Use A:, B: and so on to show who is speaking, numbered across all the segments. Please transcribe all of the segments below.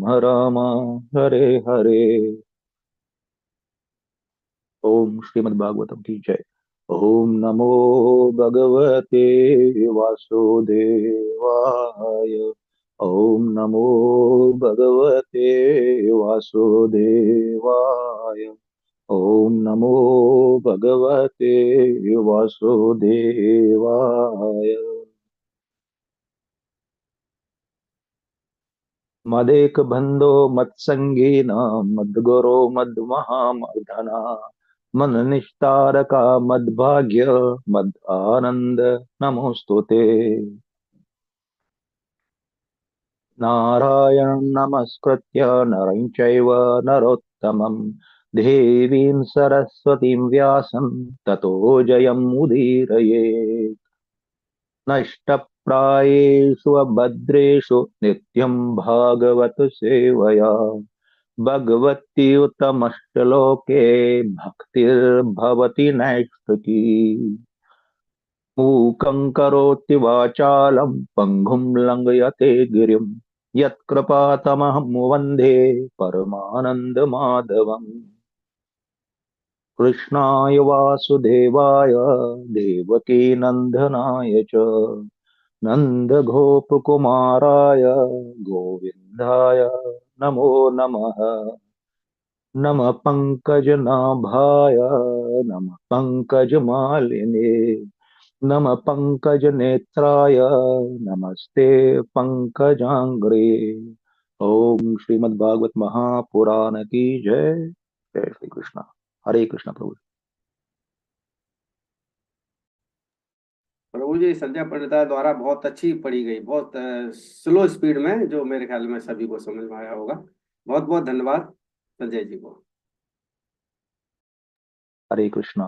A: राम राम हरे हरे। ओम श्रीमद्भागवतम की जय। ओम नमो भगवते वासुदेवाय। ओम नमो भगवते वासुदेवाय। ओम नमो भगवते वासुदेवाय। मदेक बंधो मत्संगी न मद्गुरो मद्महामर्दना मन निस्तारका मद्भाग्य मद आनंद नमोस्तुते। नारायण नमस्कृत्य नरं चैव नरोत्तमं देवीं सरस्वतीं व्यासं ततो जयमुदीरये। नष्टप्रायेषु भद्रेषु नित्यं भागवत सेवया भगवत्युत्तमश्लोके भक्तिर्भवति नैष्ठिकी। मूकं करोति वाचालं पङ्गुं लङ्घयते गिरिं यत्कृपातमहं वन्दे परमानन्दमाधवम्। कृष्णाय वासुदेवाय देवकीनन्दनाय च नन्दगोपकुमाराय गोविन्दाय नमो नमः। नमः पङ्कजनाभाय नमः पङ्कजमालिने नमः पङ्कजनेत्राय नमस्ते पङ्कजाङ्घ्रे। ओम श्रीमद्भागवत महापुराण की जय। जय श्री कृष्ण। हरे कृष्ण प्रभु।
B: प्रभु जी, संजय पंडिता द्वारा बहुत अच्छी पढ़ी गई, बहुत स्लो स्पीड में, जो मेरे ख्याल में सभी को समझ में आया होगा। बहुत बहुत धन्यवाद संजय जी को।
A: हरे कृष्ण।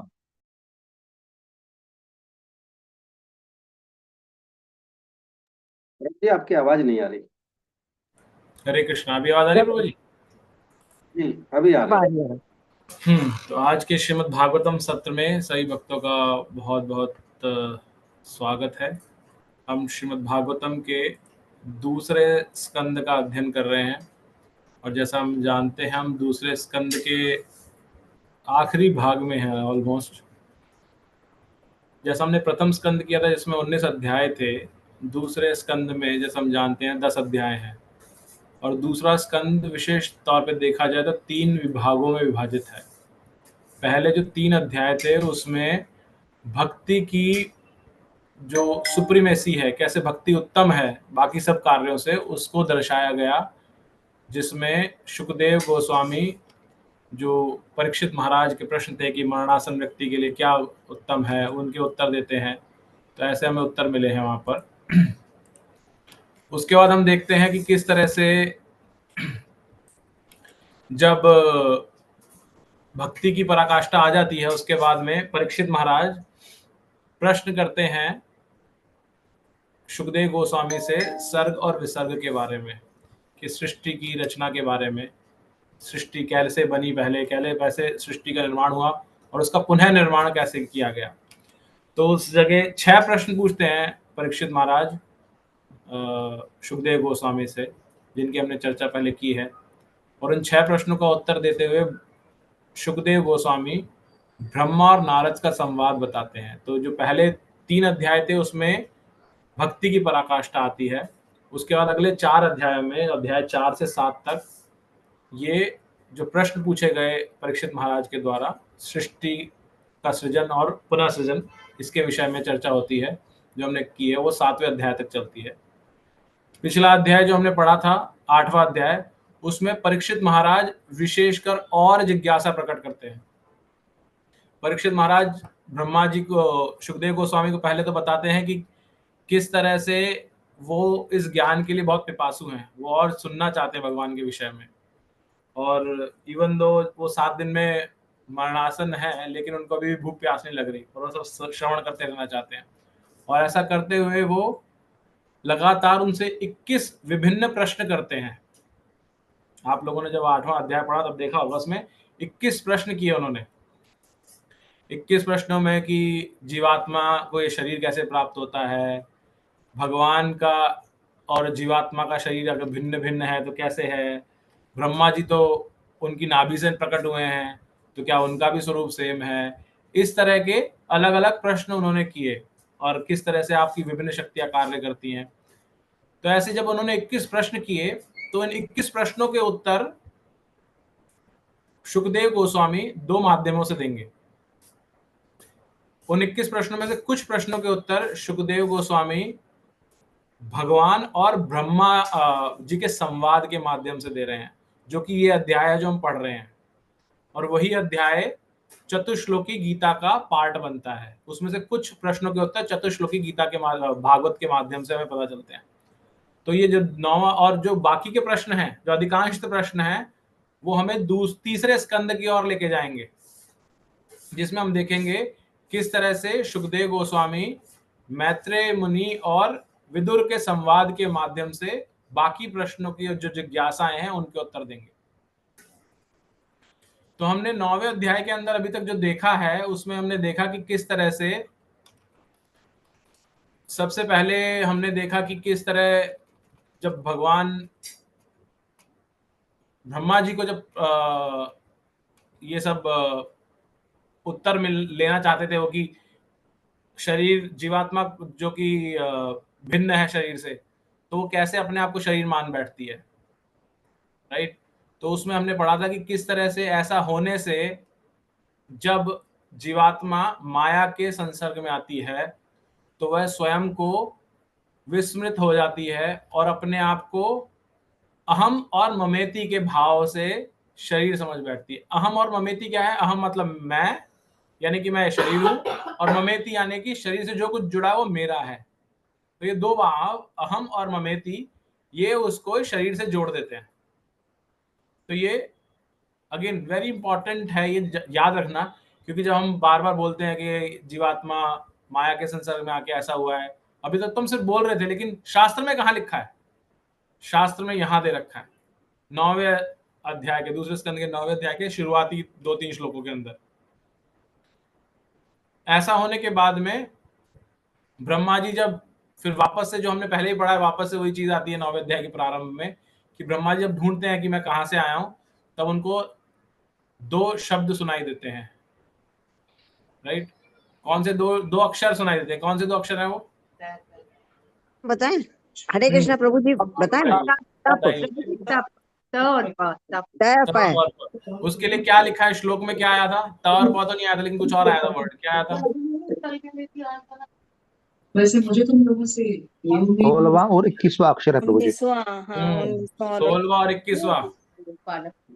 B: प्रभु जी, आपकी आवाज नहीं आ रही।
C: हरे कृष्णा। अभी आवाज आ रही है प्रभु जी?
B: जी, अभी आ रही है।
C: तो आज के श्रीमद् भागवतम सत्र में सभी भक्तों का बहुत बहुत स्वागत है। हम श्रीमद् भागवतम के दूसरे स्कंद का अध्ययन कर रहे हैं और जैसा हम जानते हैं हम दूसरे स्कंद के आखिरी भाग में हैं ऑलमोस्ट। जैसा हमने प्रथम स्कंद किया था जिसमें 19 अध्याय थे, दूसरे स्कंद में जैसा हम जानते हैं 10 अध्याय हैं और दूसरा स्कंद विशेष तौर पे देखा जाए तो 3 विभागों में विभाजित है। पहले जो 3 अध्याय थे उसमें भक्ति की जो सुप्रीमेसी है, कैसे भक्ति उत्तम है बाकी सब कार्यों से, उसको दर्शाया गया, जिसमें शुकदेव गोस्वामी जो परीक्षित महाराज के प्रश्न थे कि मरणासन व्यक्ति के लिए क्या उत्तम है, उनके उत्तर देते हैं। तो ऐसे हमें उत्तर मिले हैं वहां पर। उसके बाद हम देखते हैं कि किस तरह से जब भक्ति की पराकाष्ठा आ जाती है उसके बाद में परीक्षित महाराज प्रश्न करते हैं शुकदेव गोस्वामी से सर्ग और विसर्ग के बारे में, कि सृष्टि की रचना के बारे में, सृष्टि कैसे बनी, पहले कैसे सृष्टि का निर्माण हुआ और उसका पुनः निर्माण कैसे किया गया। तो उस जगह 6 प्रश्न पूछते हैं परीक्षित महाराज शुकदेव गोस्वामी से, जिनकी हमने चर्चा पहले की है। और उन 6 प्रश्नों का उत्तर देते हुए शुकदेव गोस्वामी ब्रह्मा और नारद का संवाद बताते हैं। तो जो पहले 3 अध्याय थे उसमें भक्ति की पराकाष्ठा आती है। उसके बाद अगले 4 अध्यायों में, अध्याय 4 से 7 तक, ये जो प्रश्न पूछे गए परीक्षित महाराज के द्वारा सृष्टि का सृजन और पुनः सृजन, इसके विषय में चर्चा होती है जो हमने की है, वो 7वें अध्याय तक चलती है। पिछला अध्याय जो हमने पढ़ा था 8वां अध्याय, उसमें परीक्षित महाराज विशेषकर और जिज्ञासा प्रकट करते हैं। परीक्षित महाराज ब्रह्मा जी को, शुकदेव गोस्वामी को पहले तो बताते हैं कि किस तरह से वो इस ज्ञान के लिए बहुत पिपासु हैं, वो और सुनना चाहते हैं भगवान के विषय में। और इवन दो वो 7 दिन में मरणासन है लेकिन उनको अभी भी भूख प्यास नहीं लग रही और वो सब श्रवण करते रहना चाहते हैं। और ऐसा करते हुए वो लगातार उनसे 21 विभिन्न प्रश्न करते हैं। आप लोगों ने जब 8वां अध्याय पढ़ा तब देखा होगा, उसमें 21 प्रश्न किए उन्होंने। 21 प्रश्नों में कि जीवात्मा को ये शरीर कैसे प्राप्त होता है, भगवान का और जीवात्मा का शरीर अगर भिन्न भिन्न है तो कैसे है, ब्रह्मा जी तो उनकी नाभि से प्रकट हुए हैं तो क्या उनका भी स्वरूप सेम है। इस तरह के अलग अलग प्रश्न उन्होंने किए और किस तरह से आपकी विभिन्न शक्तियां कार्य करती हैं। तो ऐसे जब उन्होंने 21 प्रश्न किए तो इन 21 प्रश्नों के उत्तर सुखदेव गोस्वामी दो माध्यमों से देंगे। उन 21 प्रश्नों में से कुछ प्रश्नों के उत्तर सुखदेव गोस्वामी भगवान और ब्रह्मा जी के संवाद के माध्यम से दे रहे हैं, जो कि ये अध्याय है जो हम पढ़ रहे हैं। और वही अध्याय चतुश्लोकी गीता का पार्ट बनता है। उसमें से कुछ प्रश्नों के उत्तर चतुश्लोकी गीता के भागवत के माध्यम से हमें पता चलते हैं। तो ये जो 9वां और जो बाकी के प्रश्न हैं, जो अधिकांश प्रश्न हैं, वो हमें तीसरे स्कंद की ओर लेके जाएंगे, जिसमें हम देखेंगे किस तरह से सुखदेव गोस्वामी मैत्रेय मुनि और विदुर के संवाद के माध्यम से बाकी प्रश्नों की जो जिज्ञासाएं हैं उनके उत्तर देंगे। तो हमने 9वें अध्याय के अंदर अभी तक जो देखा है उसमें हमने देखा कि किस तरह से सबसे पहले हमने देखा कि किस तरह जब भगवान ब्रह्मा जी को जब ये सब उत्तर लेना चाहते थे वो कि शरीर जीवात्मा जो कि भिन्न है शरीर से, तो वो कैसे अपने आप को शरीर मान बैठती है, राइट। तो उसमें हमने पढ़ा था कि किस तरह से ऐसा होने से जब जीवात्मा माया के संसर्ग में आती है तो वह स्वयं को विस्मृत हो जाती है और अपने आप को अहम और ममेती के भाव से शरीर समझ बैठती है। अहम और ममेती क्या है? अहम मतलब मैं, यानी कि मैं शरीर हूं, और ममेती यानी कि शरीर से जो कुछ जुड़ा है वो मेरा है। तो ये दो भाव अहम और ममेती ये उसको शरीर से जोड़ देते हैं। तो ये अगेन वेरी इंपॉर्टेंट है, ये याद रखना, क्योंकि जब हम बार बार बोलते हैं कि जीवात्मा माया के संसर्ग में आके ऐसा हुआ है, अभी तक तुम सिर्फ बोल रहे थे, लेकिन शास्त्र में कहाँ लिखा है? शास्त्र में यहां दे रखा है 9वें अध्याय के दूसरे स्कंद के 9वें अध्याय के शुरुआती 2-3 श्लोकों के अंदर। ऐसा होने के बाद में ब्रह्मा जी जब फिर वापस से, जो हमने पहले ही पढ़ा है, वापस से वही चीज आती है 9वें अध्याय के प्रारंभ में कि ब्रह्मा जी जब ढूंढते हैं कि मैं कहां से आया हूं, तब उनको दो शब्द सुनाई देते हैं, राइट। कौन से दो अक्षर सुनाई देते हैं? कौन से दो अक्षर हैं वो
D: बताएं? हरे कृष्णा प्रभु जी बताएं ना।
C: बताइए। उसके लिए क्या लिखा है श्लोक में? क्या आया था? त और प तो नहीं आया था, लेकिन कुछ और आया था वर्ड। क्या आया था?
E: वैसे मुझे तुम लोगों से
A: 16वां और 21वां अक्षर है प्रभु जी।
C: 16वां और 21वां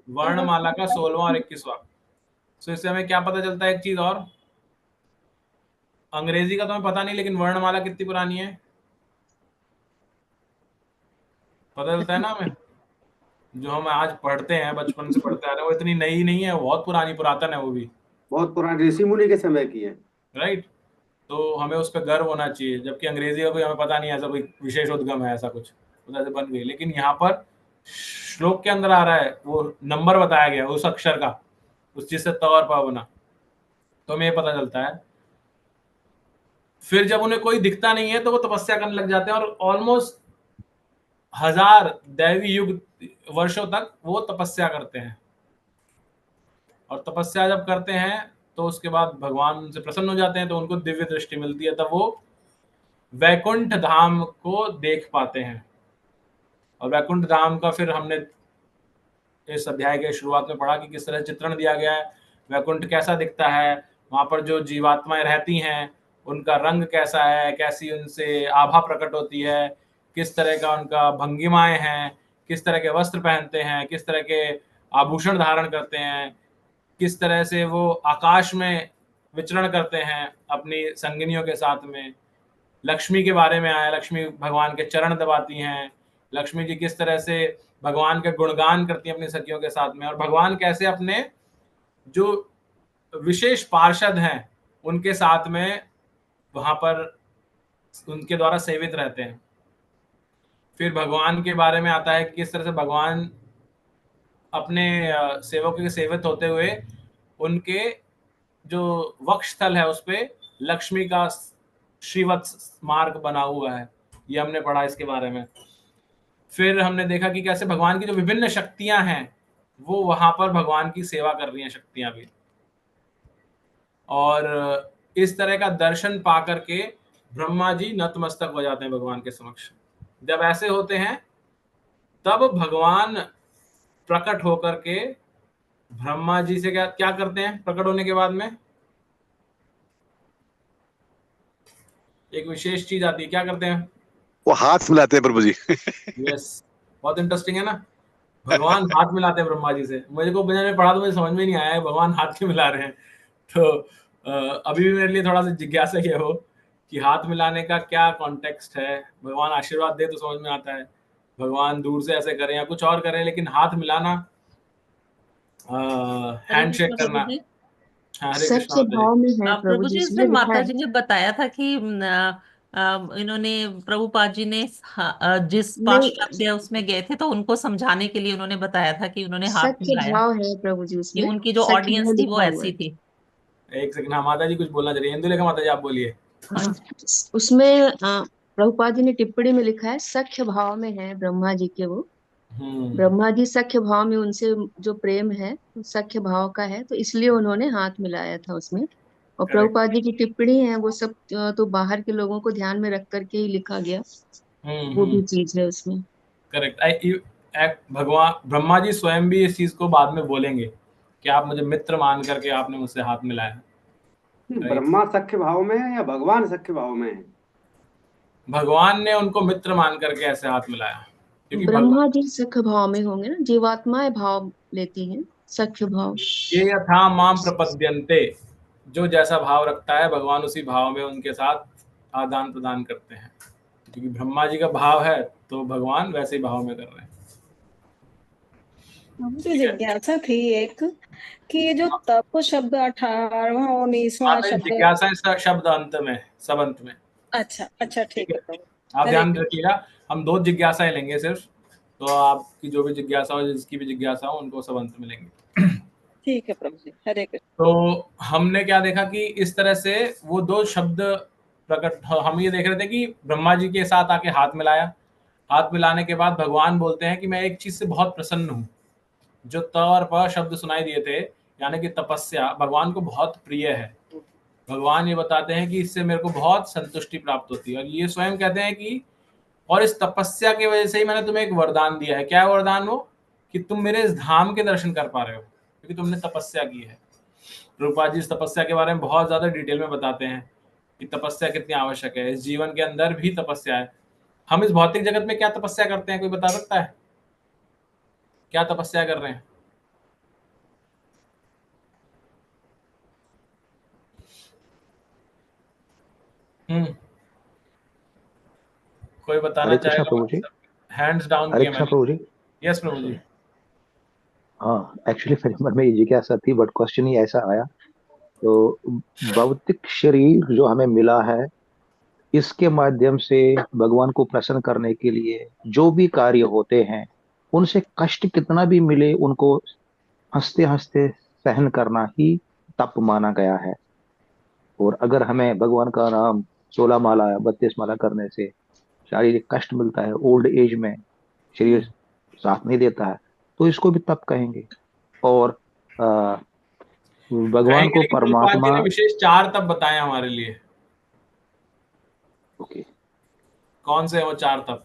C: वर्णमाला का 16वां और 21वां। तो इससे हमें क्या पता चलता है? एक चीज और, अंग्रेजी का तो हमें पता नहीं, लेकिन वर्णमाला कितनी पुरानी है पता चलता है ना हमें। जो हम आज पढ़ते हैं, बचपन से पढ़ते आ रहे हैं, वो इतनी नई नहीं है, बहुत पुरानी, पुरातन है वो भी,
B: बहुत पुरानी ऋषि मुनि के समय की है,
C: राइट। तो हमें उस पर गर्व होना चाहिए, जबकि अंग्रेजी का कोई हमें पता नहीं है, ऐसा कोई विशेष उद्गम है, ऐसा कुछ उधर से बन गई। लेकिन यहाँ पर श्लोक के अंदर आ रहा है, वो नंबर बताया गया उस अक्षर का, उस जिससे त और प बना, तो हमें ये पता चलता है। फिर जब उन्हें कोई दिखता नहीं है तो वो तपस्या करने लग जाते हैं, और ऑलमोस्ट 1000 दैवी युग वर्षों तक वो तपस्या करते हैं। और तपस्या जब करते हैं तो उसके बाद भगवान उनसे प्रसन्न हो जाते हैं, तो उनको दिव्य दृष्टि मिलती है, तब वो वैकुंठ धाम को देख पाते हैं। और वैकुंठ धाम का फिर हमने इस अध्याय के शुरुआत में पढ़ा कि किस तरह चित्रण दिया गया है, वैकुंठ कैसा दिखता है, वहां पर जो जीवात्माएं रहती हैं उनका रंग कैसा है, कैसी उनसे आभा प्रकट होती है, किस तरह का उनका भंगिमाएं हैं, किस तरह के वस्त्र पहनते हैं, किस तरह के आभूषण धारण करते हैं, किस तरह से वो आकाश में विचरण करते हैं अपनी संगिनियों के साथ में। लक्ष्मी के बारे में आया, लक्ष्मी भगवान के चरण दबाती हैं, लक्ष्मी जी किस तरह से भगवान के गुणगान करती हैं अपनी सखियों के साथ में, और भगवान कैसे अपने जो विशेष पार्षद हैं उनके साथ में वहां पर उनके द्वारा सेवित रहते हैं। फिर भगवान के बारे में आता है कि किस तरह से भगवान अपने सेवकों के सेवित होते हुए उनके जो वक्षस्थल है उस पे लक्ष्मी का श्रीवत्स मार्ग बना हुआ है, ये हमने पढ़ा इसके बारे में। फिर हमने देखा कि कैसे भगवान की जो विभिन्न शक्तियां हैं वो वहां पर भगवान की सेवा कर रही हैं शक्तियां भी, और इस तरह का दर्शन पा करके ब्रह्मा जी नतमस्तक हो जाते हैं भगवान के समक्ष। जब ऐसे होते हैं तब भगवान प्रकट होकर के ब्रह्मा जी से क्या क्या करते हैं? प्रकट होने के बाद में एक विशेष चीज आती है, क्या करते हैं?
F: वो हाथ मिलाते हैं प्रभु जी।
C: यस, बहुत इंटरेस्टिंग है ना। भगवान हाथ मिलाते हैं ब्रह्मा जी से। मुझे को मैंने पढ़ा तो मुझे समझ में नहीं आया है भगवान हाथ क्यों मिला रहे हैं। तो अभी भी मेरे लिए थोड़ा सा जिज्ञासा ये हो कि हाथ मिलाने का क्या कॉन्टेक्स्ट है। भगवान आशीर्वाद दे तो समझ में आता है, भगवान दूर से ऐसे करें या कुछ और करें, लेकिन हाथ मिलाना, हैंड शेक करना। हाँ, हरे कृष्णा
D: सच्चे
C: माता जी।
D: भाव में है प्रभु
G: प्रभु
D: जी,
G: जी,
D: इसलिए
G: इसमें
D: लिखा
G: माता
D: है।
G: जी ने बताया था कि इन्होंने प्रभुपाद जी ने जिस
D: नहीं,
G: पाश्चात्य उसमें गए थे तो उनको समझाने के लिए उन्होंने बताया था कि उन्होंने हाथ
D: सच्चे
G: मिलाया,
D: भाव है प्रभु जी,
G: कि
D: उसमें
G: उनकी जो
D: सच
G: ऑडियंस
D: भाव
G: थी वो
D: लिखा हुआ
G: ऐसी
D: है।
G: थी।
C: एक सेकंड, हाँ माता जी कुछ बोलना चाहिए। इंदुलेखा माता जी आप बोलिए।
D: हाँ, उसमें प्रभुपाद जी ने टिप्पणी में लिखा है सख्य भाव में है ब्रह्मा जी के वो। ब्रह्मा जी सख्य भाव में, उनसे जो प्रेम है वो सख्य भाव का है, तो इसलिए उन्होंने हाथ मिलाया था उसमें। और
C: करेक्ट।
D: प्रभुपाद जी की टिप्पणी है वो सब तो बाहर के लोगों को ध्यान में रख करके ही लिखा गया, वो भी चीज है उसमें।
C: करेक्ट। भगवान ब्रह्मा जी स्वयं भी इस चीज को बाद में बोलेंगे कि आप मुझे मित्र मान करके आपने मुझसे हाथ मिलाया।
B: ब्रह्मा सख्य भाव में है या भगवान सख्य भाव में है?
C: भगवान ने उनको मित्र मान करके ऐसे हाथ मिलाया, क्योंकि
D: ब्रह्मा जी सख्य भाव में होंगे ना, जीवात्माएं भाव लेती हैं सख्य भाव।
C: ये यथा माम प्रपद्यन्ते, जो जैसा भाव रखता है भगवान उसी भाव में उनके साथ आदान प्रदान करते हैं। क्योंकि ब्रह्मा जी का भाव है तो भगवान वैसे ही भाव में कर रहे हैं।
H: मुझे जिज्ञासा थी एक, कि ये जो तप शब्द 18वां 19वां शब्द।
C: जिज्ञासा इसका शब्द अंत में, सब अंत में।
H: अच्छा ठीक है प्रभु।
C: आप ध्यान रखिएगा, हम 2 जिज्ञासाएं लेंगे सिर्फ, तो आपकी जो भी जिज्ञासा हो, जिसकी भी जिज्ञासा हो, उनको सब अंत में लेंगे।
H: ठीक है प्रभु जी, हरे कृष्ण।
C: तो हमने क्या देखा कि इस तरह से वो 2 शब्द प्रकट, हम ये देख रहे थे कि ब्रह्मा जी के साथ आके हाथ मिलाया। हाथ मिलाने के बाद भगवान बोलते हैं कि मैं एक चीज से बहुत प्रसन्न हूँ। जो त और प शब्द सुनाई दिए थे, यानी कि तपस्या, भगवान को बहुत प्रिय है। भगवान ये बताते हैं कि इससे मेरे को बहुत संतुष्टि प्राप्त होती है, और ये स्वयं कहते हैं कि और इस तपस्या की वजह से ही मैंने तुम्हें एक वरदान दिया है। क्या है वरदान? वो कि तुम मेरे इस धाम के दर्शन कर पा रहे हो, क्योंकि तुमने तपस्या की है। प्रभुपाद जी इस तपस्या के बारे में बहुत ज्यादा डिटेल में बताते हैं कि तपस्या कितनी आवश्यक है। इस जीवन के अंदर भी तपस्या है। हम इस भौतिक जगत में क्या तपस्या करते हैं, कोई बता सकता है? क्या तपस्या कर रहे हैं? कोई बताना
A: हरे कृष्णा
C: चाहेगा?
A: प्रभु जी।
C: हैंड्स डाउन
A: हरे
C: किया
A: कृष्णा
C: मैंने।
A: प्रभु जी।
C: यस प्रभु जी।
A: हाँ, एक्चुअली मेरे मन में ये जिज्ञासा थी, बट क्वेश्चन ही ऐसा आया। तो भौतिक शरीर जो हमें मिला है, इसके माध्यम से भगवान को प्रसन्न करने के लिए जो भी कार्य होते हैं, उनसे कष्ट कितना भी मिले, उनको हंसते हंसते सहन करना ही तप माना गया है। और अगर हमें भगवान का नाम 16 माला या 32 माला करने से शारीरिक कष्ट मिलता है, ओल्ड एज में शरीर साथ नहीं देता है, तो इसको भी तप कहेंगे। और भगवान
C: कहेंगे,
A: को
C: लेकिन प्रभुपाद जी
A: परमात्मा,
C: ने विशेष 4 तप बताए हमारे लिए।
A: ओके,
C: कौन से हैं वो 4 तप?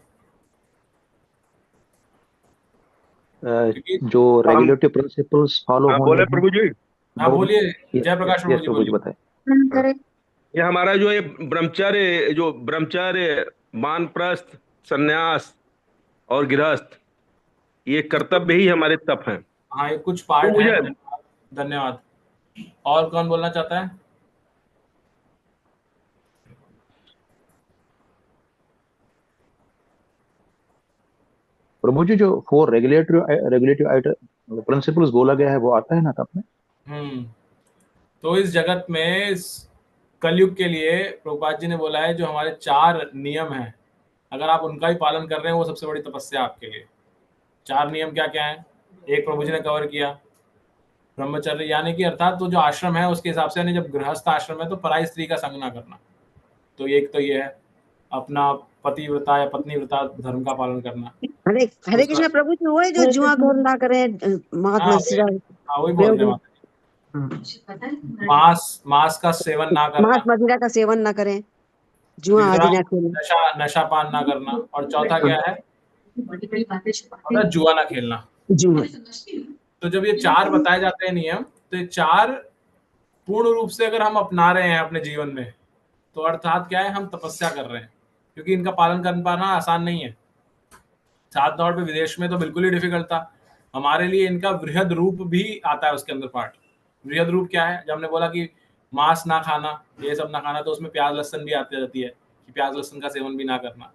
C: क्योंकि
A: जो रेगुलेटरी प्रिंसिपल्स फॉलो
F: हाँ
A: होने
F: बोले
A: हैं।
F: प्रभु जी।
C: हाँ
A: वो
C: बोलिए,
A: यस
C: जय प्रकाश प्रभु
A: यस
C: जी
A: प्रभु जी
C: बोलिए।
A: बताएं।
F: ये हमारा जो ये ब्रह्मचर्य, वानप्रस्थ, सन्यास और गृहस्थ, ये कर्तव्य ही हमारे तप हैं।
C: हाँ, ये कुछ
F: तो
C: पार्ट हैं।
F: मुझे
C: धन्यवाद। और कौन बोलना चाहता है?
A: प्रभु जी, जो 4 रेगुलेटरी प्रिंसिपल्स बोला गया है, वो आता है ना तब में?
C: तो इस जगत में, इस कलयुग के लिए प्रभुपाद जी ने बोला है जो हमारे 4 नियम हैं, अगर आप उनका ही पालन कर रहे हैं, वो सबसे बड़ी तपस्या आपके लिए। 4 नियम क्या क्या है? एक प्रभु जी ने कवर किया, ब्रह्मचर्य, यानी कि अर्थात तो जो आश्रम है उसके हिसाब से, यानी जब गृहस्थ आश्रम है तो पराई स्त्री का संग ना करना। तो एक तो ये है। अपना पतिव्रता या पत्नीव्रता धर्म का पालन करना।
I: हरे हरे कृष्ण प्रभु जी, वो है जो जुआ खेल ना करें, महात्मा
C: वही बोल रहे हैं मांस का सेवन ना करना,
I: मांस मदिरा का सेवन ना करें, जुआ आदि ना खेलें,
C: नशा पान ना करना, और चौथा क्या है, जुआ ना खेलना।
I: जुआ।
C: तो जब ये 4 बताए जाते हैं नियम, तो ये 4 पूर्ण रूप से अगर हम अपना रहे हैं अपने जीवन में, तो अर्थात क्या है, हम तपस्या कर रहे हैं, क्योंकि इनका पालन कर पाना आसान नहीं है। साथ तौर पे विदेश में तो बिल्कुल ही डिफिकल्ट था, हमारे लिए इनका वृहद रूप भी आता है उसके अंदर पार्ट। वृहद रूप क्या है, जब हमने बोला कि मांस ना खाना, ये सब ना खाना, तो उसमें प्याज लहसुन भी आती जाती है कि प्याज लहसुन का सेवन भी ना करना।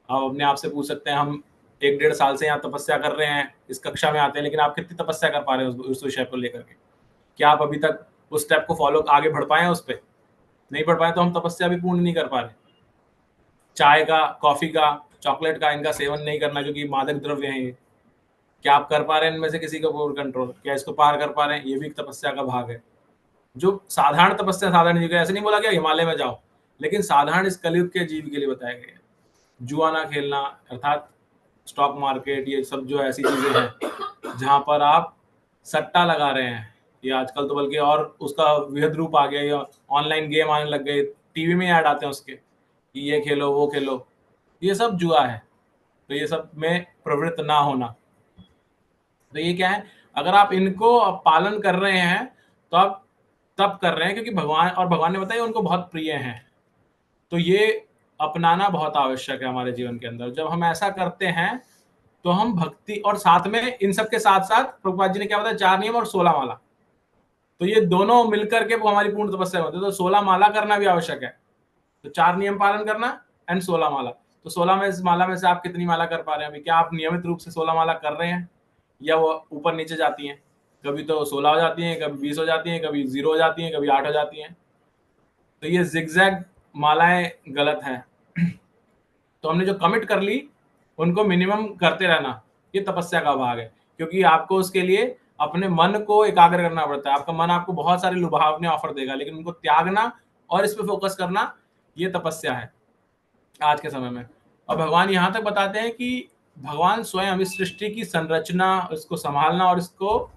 C: आप अपने आप से पूछ सकते हैं, हम 1-1.5 साल से यहाँ तपस्या कर रहे हैं, इस कक्षा में आते हैं, लेकिन आप कितनी तपस्या कर पा रहे हैं उस विषय को लेकर के? क्या आप अभी तक उस स्टेप को फॉलो आगे बढ़ पाए हैं? उस पर नहीं बढ़ पाए तो हम तपस्या भी पूर्ण नहीं कर पा रहे। चाय का, कॉफी का, चॉकलेट का, इनका सेवन नहीं करना क्योंकि मादक द्रव्य हैं ये। क्या आप कर पा रहे हैं इनमें से किसी का कंट्रोल? क्या इसको पार कर पा रहे हैं? ये भी एक तपस्या का भाग है। जो साधारण तपस्या, साधारण जीव, ऐसे नहीं बोला कि हिमालय में जाओ, लेकिन साधारण इस कलयुग के जीव के लिए बताया गया है। जुआ ना खेलना अर्थात स्टॉक मार्केट, ये सब जो ऐसी चीजें हैं जहां पर आप सट्टा लगा रहे हैं, ये आजकल तो बल्कि और उसका वृहद रूप आ गया, या ऑनलाइन गेम आने लग गए, टीवी में ऐड आते हैं उसके कि ये खेलो वो खेलो, ये सब जुआ है। तो ये सब में प्रवृत्त ना होना, तो ये क्या है, अगर आप इनको पालन कर रहे हैं तो आप तब कर रहे हैं क्योंकि भगवान ने बताया उनको बहुत प्रिय हैं। तो ये अपनाना बहुत आवश्यक है हमारे जीवन के अंदर। जब हम ऐसा करते हैं तो हम भक्ति, और साथ में इन सब के साथ साथ प्रभुपाद जी ने क्या बताया, 4 नियम और 16 माला, तो ये दोनों मिलकर के वो हमारी पूर्ण तपस्या होती है। तो 16 माला करना भी आवश्यक है। तो 4 नियम पालन करना एंड 16 माला। तो 16 माला में से आप कितनी माला कर पा रहे हैं अभी? क्या आप नियमित रूप से 16 माला कर रहे हैं, या वो ऊपर नीचे जाती हैं? कभी तो 16 हो जाती हैं, कभी 20 हो जाती हैं, कभी 0 हो जाती हैं, कभी 8 हो जाती हैं। तो ये जिगजैग मालाएं गलत हैं। तो हमने जो कमिट कर ली उनको मिनिमम करते रहना, ये तपस्या का भाग है, क्योंकि आपको उसके लिए अपने मन को एकाग्र करना पड़ता है। आपका मन आपको बहुत सारे लुभावने ऑफर देगा, लेकिन उनको त्यागना और इस पे फोकस करना, ये तपस्या है आज के समय में। और भगवान यहाँ तक बताते हैं कि भगवान स्वयं इस सृष्टि की संरचना, इसको संभालना और इसको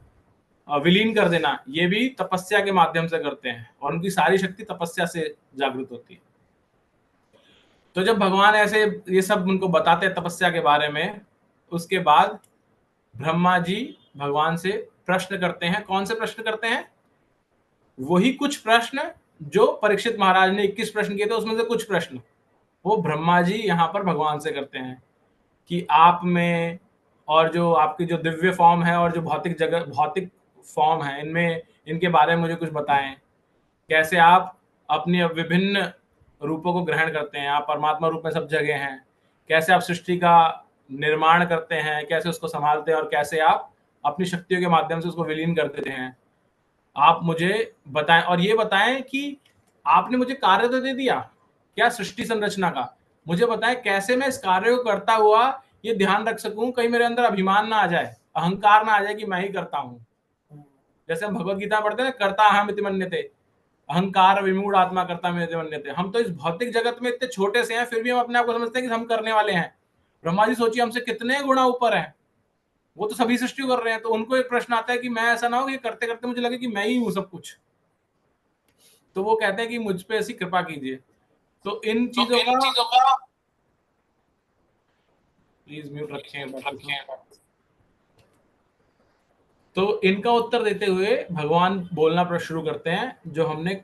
C: विलीन कर देना, ये भी तपस्या के माध्यम से करते हैं, और उनकी सारी शक्ति तपस्या से जागृत होती है। तो जब भगवान ऐसे ये सब उनको बताते हैं तपस्या के बारे में, उसके बाद ब्रह्मा जी भगवान से प्रश्न करते हैं। कौन से प्रश्न करते हैं? वही कुछ प्रश्न जो परीक्षित महाराज ने 21 प्रश्न किए थे, उसमें से कुछ प्रश्न वो ब्रह्मा जी यहाँ पर भगवान से करते हैं कि आप में, और जो आपकी जो दिव्य फॉर्म है और जो भौतिक फॉर्म है, इनमें, इनके बारे में मुझे कुछ बताएं। कैसे आप अपने विभिन्न रूपों को ग्रहण करते हैं, आप परमात्मा रूप में सब जगह हैं। कैसे आप सृष्टि का निर्माण करते हैं, कैसे उसको संभालते हैं, और कैसे आप अपनी शक्तियों के माध्यम से उसको विलीन कर देते हैं, आप मुझे बताएं। और ये बताएं कि आपने मुझे कार्य तो दे दिया क्या सृष्टि संरचना का, मुझे बताएं कैसे मैं इस कार्य को करता हुआ ये ध्यान रख सकूं, कहीं मेरे अंदर अभिमान ना आ जाए, अहंकार ना आ जाए कि मैं ही करता हूं। जैसे हम भगवत गीता पढ़ते हैं, करता हम इति मन्यते, अहंकार विमूढ़ आत्मा करता में मन्यते। हम तो इस भौतिक जगत में इतने छोटे से हैं, फिर भी हम अपने आप को समझते हैं कि हम करने वाले हैं। ब्रह्मा जी सोचिए हमसे कितने गुना ऊपर हैं, वो तो सभी सृष्टि कर रहे हैं। तो उनको एक प्रश्न आता है कि मैं ऐसा ना हो कि करते करते मुझे लगे कि मैं ही हूं सब कुछ। तो वो कहते हैं कि मुझ पे ऐसी कृपा कीजिए। तो इन चीजों का प्लीज म्यूट रखें। तो इनका उत्तर देते हुए भगवान बोलना शुरू करते हैं, जो हमने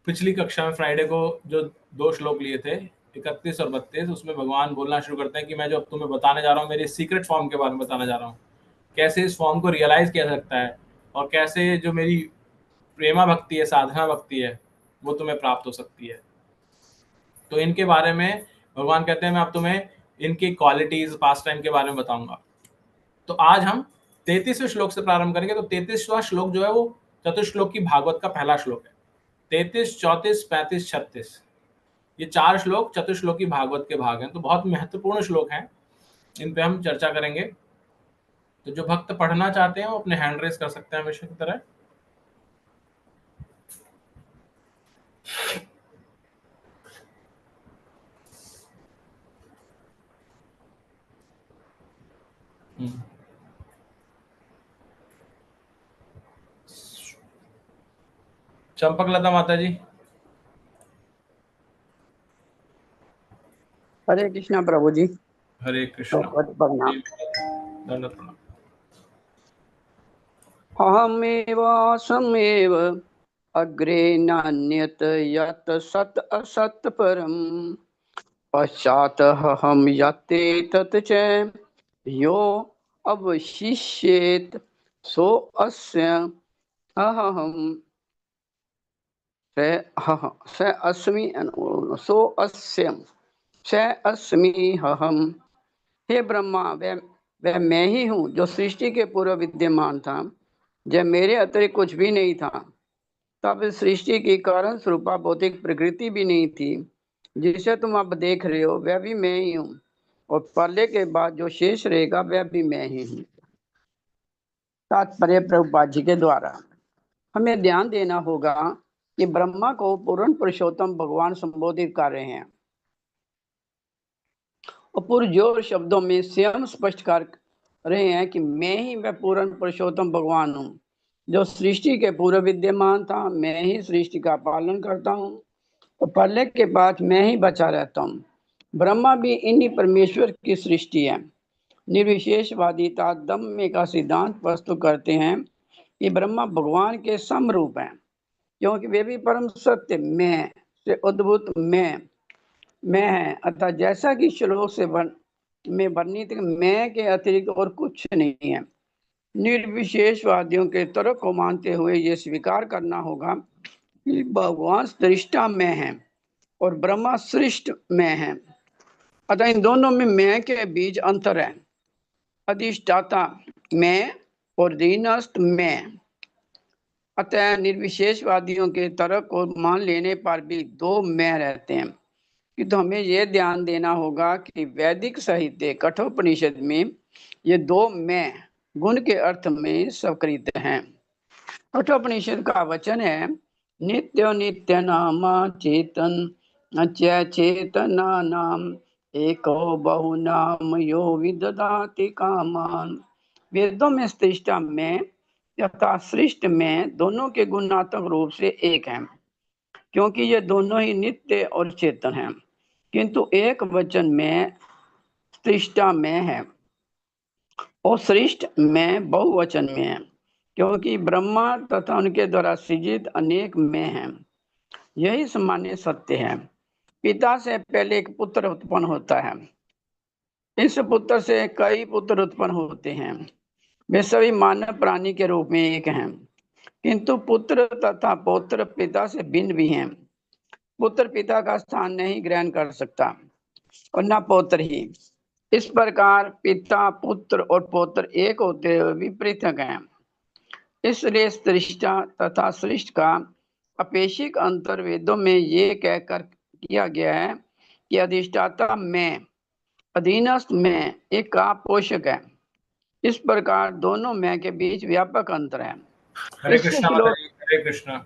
C: पिछली कक्षा में फ्राइडे को जो 2 श्लोक लिए थे, 31 और 32, उसमें भगवान बोलना शुरू करते हैं कि मैं जो अब तुम्हें बताने जा रहा हूँ, मेरे सीक्रेट फॉर्म के बारे में बताने जा रहा हूँ, कैसे इस फॉर्म को रियलाइज किया जा सकता है, और कैसे जो मेरी प्रेमा भक्ति है, साधना भक्ति है, वो तुम्हें प्राप्त हो सकती है। तो इनके बारे में भगवान कहते हैं मैं अब तुम्हें इनकी क्वालिटीज, पास्ट टाइम के बारे में बताऊंगा। तो आज हम 33वें श्लोक से प्रारंभ करेंगे। तो 33वां श्लोक जो है वो चतुश्लोक की भागवत का पहला श्लोक है। 33, 34, 35, 36 ये 4 श्लोक चतुश्लोकी भागवत के भाग हैं। तो बहुत महत्वपूर्ण श्लोक हैं, इन पे हम चर्चा करेंगे। तो जो भक्त पढ़ना चाहते हैं वो अपने हैंड रेस कर सकते हैं हमेशा की तरह। चंपक लता माता जी।
J: हरे कृष्णा प्रभु जी।
C: हरे कृष्णा।
J: दंडवत प्रणाम। अहमेव समेव अग्रे नान्यत यत सत असत परम पश्चात हम यते तत च यो अवशिष्येत सो अस्य अहम स अस्मि सो अस्यम स अस्मि अहम। हे ब्रह्मा, वह मैं ही हूँ जो सृष्टि के पूर्व विद्यमान था, जब मेरे अतिरिक्त कुछ भी नहीं था। तब सृष्टि की कारण स्वरूपा भौतिक प्रकृति भी नहीं थी, जिसे तुम अब देख रहे हो वह भी मैं ही हूँ, और प्रलय के बाद जो शेष रहेगा वह भी मैं ही हूँ। तात्पर्य प्रभुपाद जी के द्वारा हमें ध्यान देना होगा कि ब्रह्मा को पूर्ण पुरुषोत्तम भगवान संबोधित कर रहे हैं, और पुरजोर शब्दों में स्वयं स्पष्ट कर रहे हैं कि मैं ही वह पूर्ण पुरुषोत्तम भगवान हूँ जो सृष्टि के पूर्व विद्यमान था। मैं ही सृष्टि का पालन करता हूँ और प्रलय के बाद मैं ही बचा रहता हूँ। ब्रह्मा भी इन्हीं परमेश्वर की सृष्टि है। निर्विशेषवादी तारतम्य का सिद्धांत प्रस्तुत करते हैं कि ब्रह्मा भगवान के समरूप हैं, क्योंकि वे भी परम सत्य मैं से उद्भूत मैं है। अतः जैसा कि श्लोक से में वर्णित मैं के अतिरिक्त और कुछ नहीं है। निर्विशेषवादियों के तर्क को मानते हुए ये स्वीकार करना होगा कि भगवान सृष्टा में है और ब्रह्मा सृष्ट में है। अतः इन दोनों में मैं के बीच अंतर है। अधिष्ठाता मैं और अधीनस्थ मैं। अतः निर्विशेषवादियों के तर्क को मान लेने पर भी दो मैं रहते हैं। कि तो हमें यह ध्यान देना होगा कि वैदिक साहित्य कठोपनिषद में ये दो मैं गुण के अर्थ में स्वीकृत हैं। कठोपनिषद का वचन है नित्य नित्य नाम चेतन चेतना नाम एको बहु नाम यो विदधाति कामान। वेदों में सृष्टा में तथा सृष्ट में दोनों के गुणात्मक रूप से एक हैं, क्योंकि ये दोनों ही नित्य और चेतन हैं, किंतु एक वचन में सृष्टा में है और सृष्ट में बहुवचन में है, क्योंकि ब्रह्मा तथा उनके द्वारा सृजित अनेक में हैं। यही सामान्य सत्य है। पिता से पहले एक पुत्र उत्पन्न होता है, इस पुत्र से कई पुत्र उत्पन्न होते हैं। वे सभी मानव प्राणी के रूप में एक हैं, किंतु पुत्र तथा पौत्र पिता से भिन्न भी हैं। पुत्र पिता का स्थान नहीं ग्रहण कर सकता और न पौत्र ही। इस प्रकार पिता पुत्र और पौत्र एक होते हुए भी पृथक हैं। इसलिए सृष्टा तथा सृष्ट का अपेक्षिक अंतर वेदों में ये कहकर किया गया है कि अधिष्ठाता में अधीनस्थ में एक का पोषक है। इस प्रकार दोनों में के बीच व्यापक अंतर है।
C: हरे कृष्णा माता जी। हरे कृष्णा।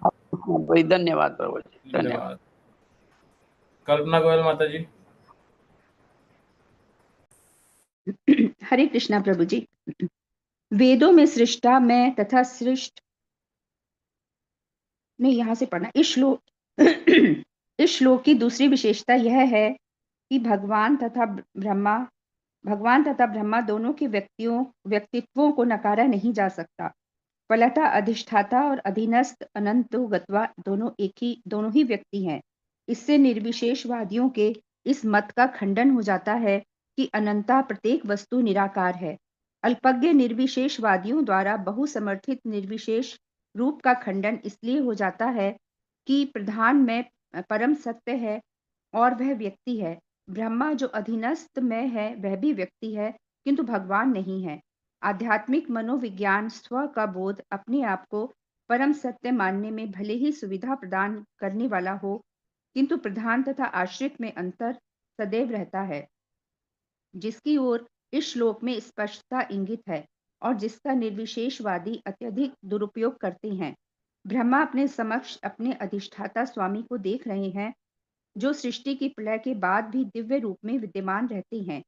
J: धन्यवाद प्रभु जी।
C: धन्यवाद। कल्पना गोयल माता जी।
K: हरे कृष्णा प्रभु जी। वेदों में सृष्टा में तथा सृष्ट नहीं, यहाँ से पढ़ना। इस श्लोक की दूसरी विशेषता यह है कि भगवान तथा ब्रह्मा दोनों के व्यक्तित्वों को नकारा नहीं जा सकता। फलतः अधिष्ठाता और अधीनस्थ अनंतो गत्वा दोनों ही व्यक्ति हैं। इससे निर्विशेषवादियों के इस मत का खंडन हो जाता है कि अनंता प्रत्येक वस्तु निराकार है। अल्पज्ञ निर्विशेषवादियों द्वारा बहुसमर्थित निर्विशेष रूप का खंडन इसलिए हो जाता है कि प्रधान में परम सत्य है और वह व्यक्ति है। ब्रह्मा जो अधीनस्थ में है वह भी व्यक्ति है, किंतु भगवान नहीं है। आध्यात्मिक मनोविज्ञान स्व का बोध अपने आप को परम सत्य मानने में भले ही सुविधा प्रदान करने वाला हो, किंतु प्रधान तथा आश्रित में अंतर सदैव रहता है, जिसकी ओर इस श्लोक में स्पष्टता इंगित है और जिसका निर्विशेषवादी अत्यधिक दुरुपयोग करते हैं। ब्रह्मा अपने समक्ष अपने अधिष्ठाता स्वामी को देख रहे हैं, जो सृष्टि की प्रलय के बाद भी दिव्य रूप में विद्यमान रहते हैं।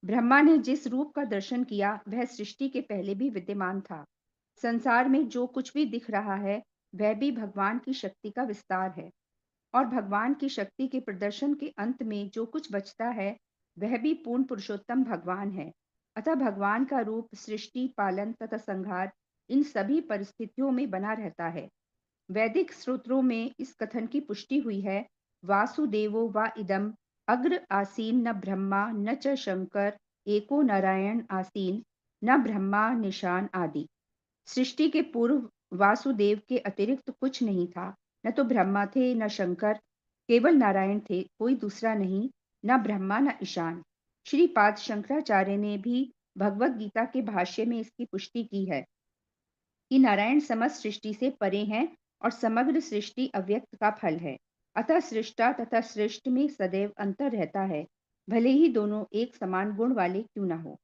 K: ब्रह्मा ने जिस रूप का दर्शन किया वह सृष्टि के पहले भी विद्यमान था। संसार में जो कुछ भी दिख रहा है वह भी भगवान की शक्ति का विस्तार है, और भगवान की शक्ति के प्रदर्शन के अंत में जो कुछ बचता है वह भी पूर्ण पुरुषोत्तम भगवान है। अतः भगवान का रूप सृष्टि, पालन तथा संहार इन सभी परिस्थितियों में बना रहता है। वैदिक स्त्रोत्रों में इस कथन की पुष्टि हुई है, वासुदेवो वा इदम अग्र आसीन न ब्रह्मा न च शंकर एको नारायण आसीन न ब्रह्मा निशान आदि। सृष्टि के पूर्व वासुदेव के अतिरिक्त कुछ नहीं था, न तो ब्रह्मा थे न शंकर, केवल नारायण थे, कोई दूसरा नहीं, न ब्रह्मा न ईशान। श्रीपाद शंकराचार्य ने भी भगवत गीता के भाष्य में इसकी पुष्टि की है कि नारायण समस्त सृष्टि से परे हैं और समग्र सृष्टि अव्यक्त का फल है। अतः सृष्टा तथा सृष्ट में सदैव अंतर रहता है, भले ही दोनों एक समान गुण वाले क्यों न हो।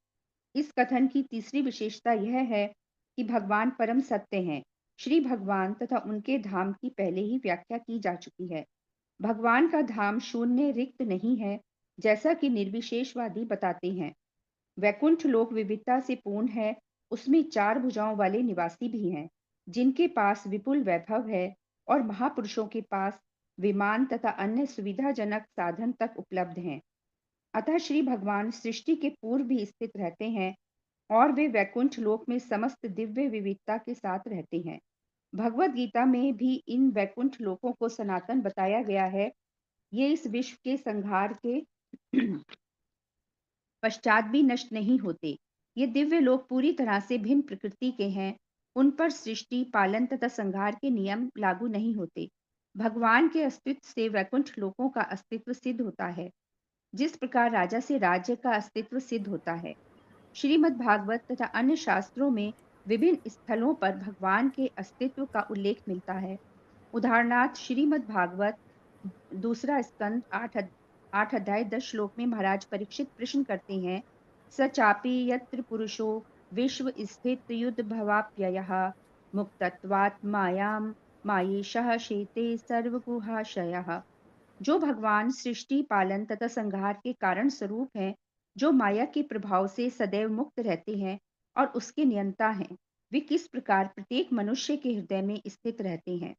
K: इस कथन की तीसरी विशेषता यह है कि भगवान परम सत्य हैं। श्री भगवान तथा उनके धाम की पहले ही व्याख्या की जा चुकी है। भगवान का धाम शून्य रिक्त नहीं है, जैसा कि निर्विशेषवादी बताते हैं। वैकुंठ लोक विविधता से पूर्ण है, उसमें 4 भुजाओं वाले निवासी भी हैं, जिनके पास विपुल वैभव है, और महापुरुषों के पास विमान तथा अन्य सुविधाजनक साधन तक उपलब्ध हैं। अतः श्री भगवान सृष्टि के पूर्व भी स्थित रहते हैं, और वे वैकुंठ लोक में समस्त दिव्य विविधता के साथ रहते हैं। भगवत गीता में भी इन वैकुंठ लोकों को सनातन बताया गया है। ये इस विश्व के संहार के पश्चात भी नष्ट नहीं होते। ये दिव्य लोक पूरी तरह से भिन्न प्रकृति के हैं, उन पर सृष्टि, पालन तथा संहार के नियम लागू नहीं होते। भगवान के अस्तित्व से वैकुंठ लोकों का अस्तित्व सिद्ध होता है, जिस प्रकार राजा से राज्य का अस्तित्व सिद्ध होता है। श्रीमद् भागवत तथा अन्य शास्त्रों में विभिन्न स्थलों पर भगवान के अस्तित्व का उल्लेख मिलता है। उदाहरणार्थ श्रीमद् भागवत 2 स्कंद 8 अध्याय 10 श्लोक में महाराज परीक्षित प्रश्न करते हैं, स चापि यत्र पुरुषो विश्व स्थित युद्ध भवाप्ययः मुक्तत्वात् मायाम मायेशः शेते सर्वगुहाशयः। जो भगवान सृष्टि, पालन तथा संहार के कारण स्वरूप हैं, जो माया के प्रभाव से सदैव मुक्त रहते हैं और उसके नियंता हैं, वे किस प्रकार प्रत्येक मनुष्य के हृदय में स्थित रहते हैं।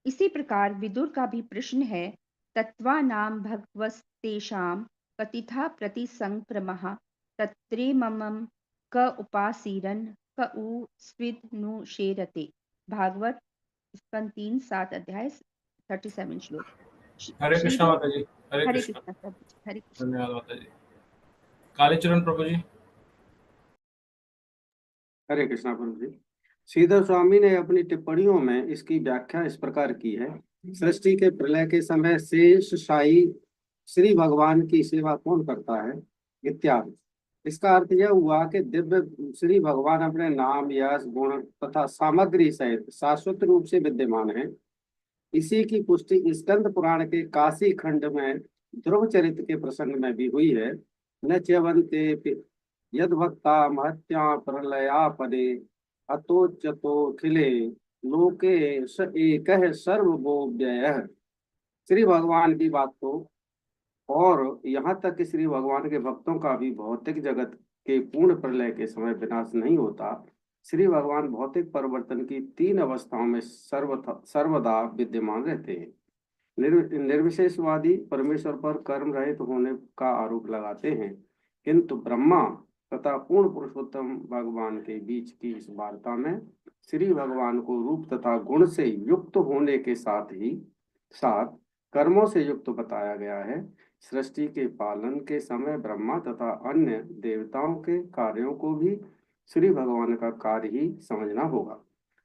K: इसी प्रकार विदुर का भी प्रश्न है, तत्त्वानां भगवस्तेषां कथिता प्रतिसंक्रमः तत्रेममं क उपासीरन् क उ स्विदनुशेरते। भागवत स्कंद 3 7 अध्याय 37 श्लोक।
C: हरे कृष्णा माता जी। हरे
K: हरे
C: कृष्णा।
K: कृष्णा प्रभु जी, हरे कृष्णा।
C: धन्यवाद माता जी। कालीचरण प्रभु जी।
B: हरे कृष्णा प्रभु जी। श्रीधर स्वामी ने अपनी टिप्पणियों में इसकी व्याख्या इस प्रकार की है, सृष्टि के प्रलय के समय शेष शाही श्री भगवान की सेवा कौन करता है इत्यादि। इसका अर्थ यह हुआ कि दिव्य श्री भगवान अपने नाम, यश, गुण तथा सामग्री सहित शाश्वत रूप से विद्यमान है। इसी की पुष्टि स्कंद पुराण के काशी खंड में ध्रुव चरित्र के प्रसंग में भी हुई है। न च्यवन्ते यद भक्ता महत्या प्रलयापदे अतोच्यतोखिले लोके स एकः सर्वभोव्ययः। श्री भगवान की बात तो, और यहाँ तक कि श्री भगवान के भक्तों का भी भौतिक जगत के पूर्ण प्रलय के समय विनाश नहीं होता। श्री भगवान भौतिक परिवर्तन की 3 अवस्थाओं में सर्वदा विद्यमान रहते हैं। निर्विशेषवादी परमेश्वर पर कर्म रहित होने का आरोप लगाते हैं, किंतु ब्रह्मा तथा पूर्ण पुरुषोत्तम भगवान के बीच की इस वार्ता में श्री भगवान को रूप तथा गुण से युक्त होने के साथ ही साथ कर्मों से युक्त बताया गया है। सृष्टि के पालन के समय ब्रह्मा तथा अन्य देवताओं के कार्यों को भी श्री भगवान का कार्य ही समझना होगा।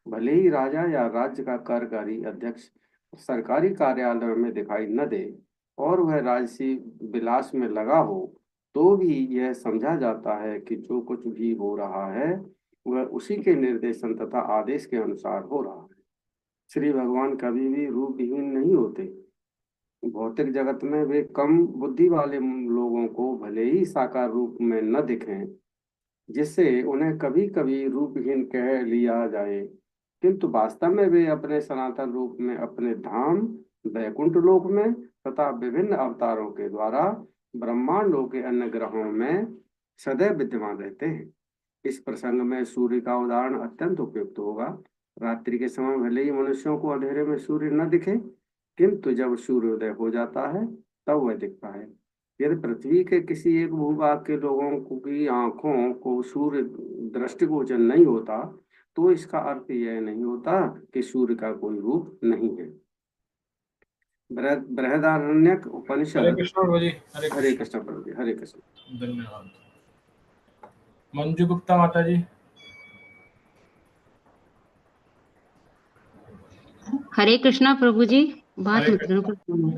B: भले ही राजा या राज्य का कार्यकारी अध्यक्ष सरकारी कार्यालय में दिखाई न दे और वह राजसी विलास में लगा हो, तो भी यह समझा जाता है कि जो कुछ भी हो रहा है वह उसी के निर्देशन तथा आदेश के अनुसार हो रहा है। श्री भगवान कभी भी रूपहीन नहीं होते। भौतिक जगत में वे कम बुद्धि वाले लोगों को भले ही साकार रूप में न दिखें, जिससे उन्हें कभी कभी रूपहीन कह लिया जाए, किंतु वास्तव में वे अपने सनातन रूप में अपने धाम वैकुंठ लोक में तथा विभिन्न अवतारों के द्वारा ब्रह्मांडों के अन्य ग्रहों में सदैव विद्यमान रहते हैं। इस प्रसंग में सूर्य का उदाहरण अत्यंत उपयुक्त होगा। रात्रि के समय भले ही मनुष्यों को अंधेरे में सूर्य न दिखे, किंतु जब सूर्योदय हो जाता है तब वह दिखता है। यदि पृथ्वी के किसी एक भूभाग के लोगों की आंखों को सूर्य दृष्टिगोचर नहीं होता, तो इसका अर्थ यह नहीं होता कि सूर्य का कोई रूप नहीं है। बृहदारण्यक
C: हरे
B: उपनिषद।
C: कृष्ण प्रभु जी, हरे
B: हरे
C: कृष्ण।
B: कृष्ण प्रभु जी, हरे कृष्ण।
C: धन्यवाद। मंजू गुप्ता माता जी।
L: हरे कृष्णा प्रभु जी। बात
C: हरे
L: मत करो
C: कृष्ण।
L: कुछ बोलो।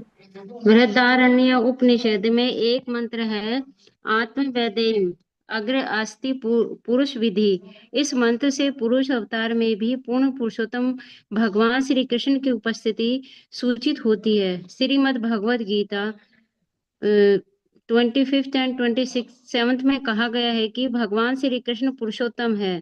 L: बृहदारण्य उपनिषद में एक मंत्र है, आत्मवेदेन अग्र अस्ति पुरुष विधि। इस मंत्र से पुरुष अवतार में भी पूर्ण पुरुषोत्तम भगवान श्री कृष्ण की उपस्थिति सूचित होती है। श्रीमद् भगवद गीता 25 एंड 26 में कहा गया है कि भगवान श्री कृष्ण पुरुषोत्तम है,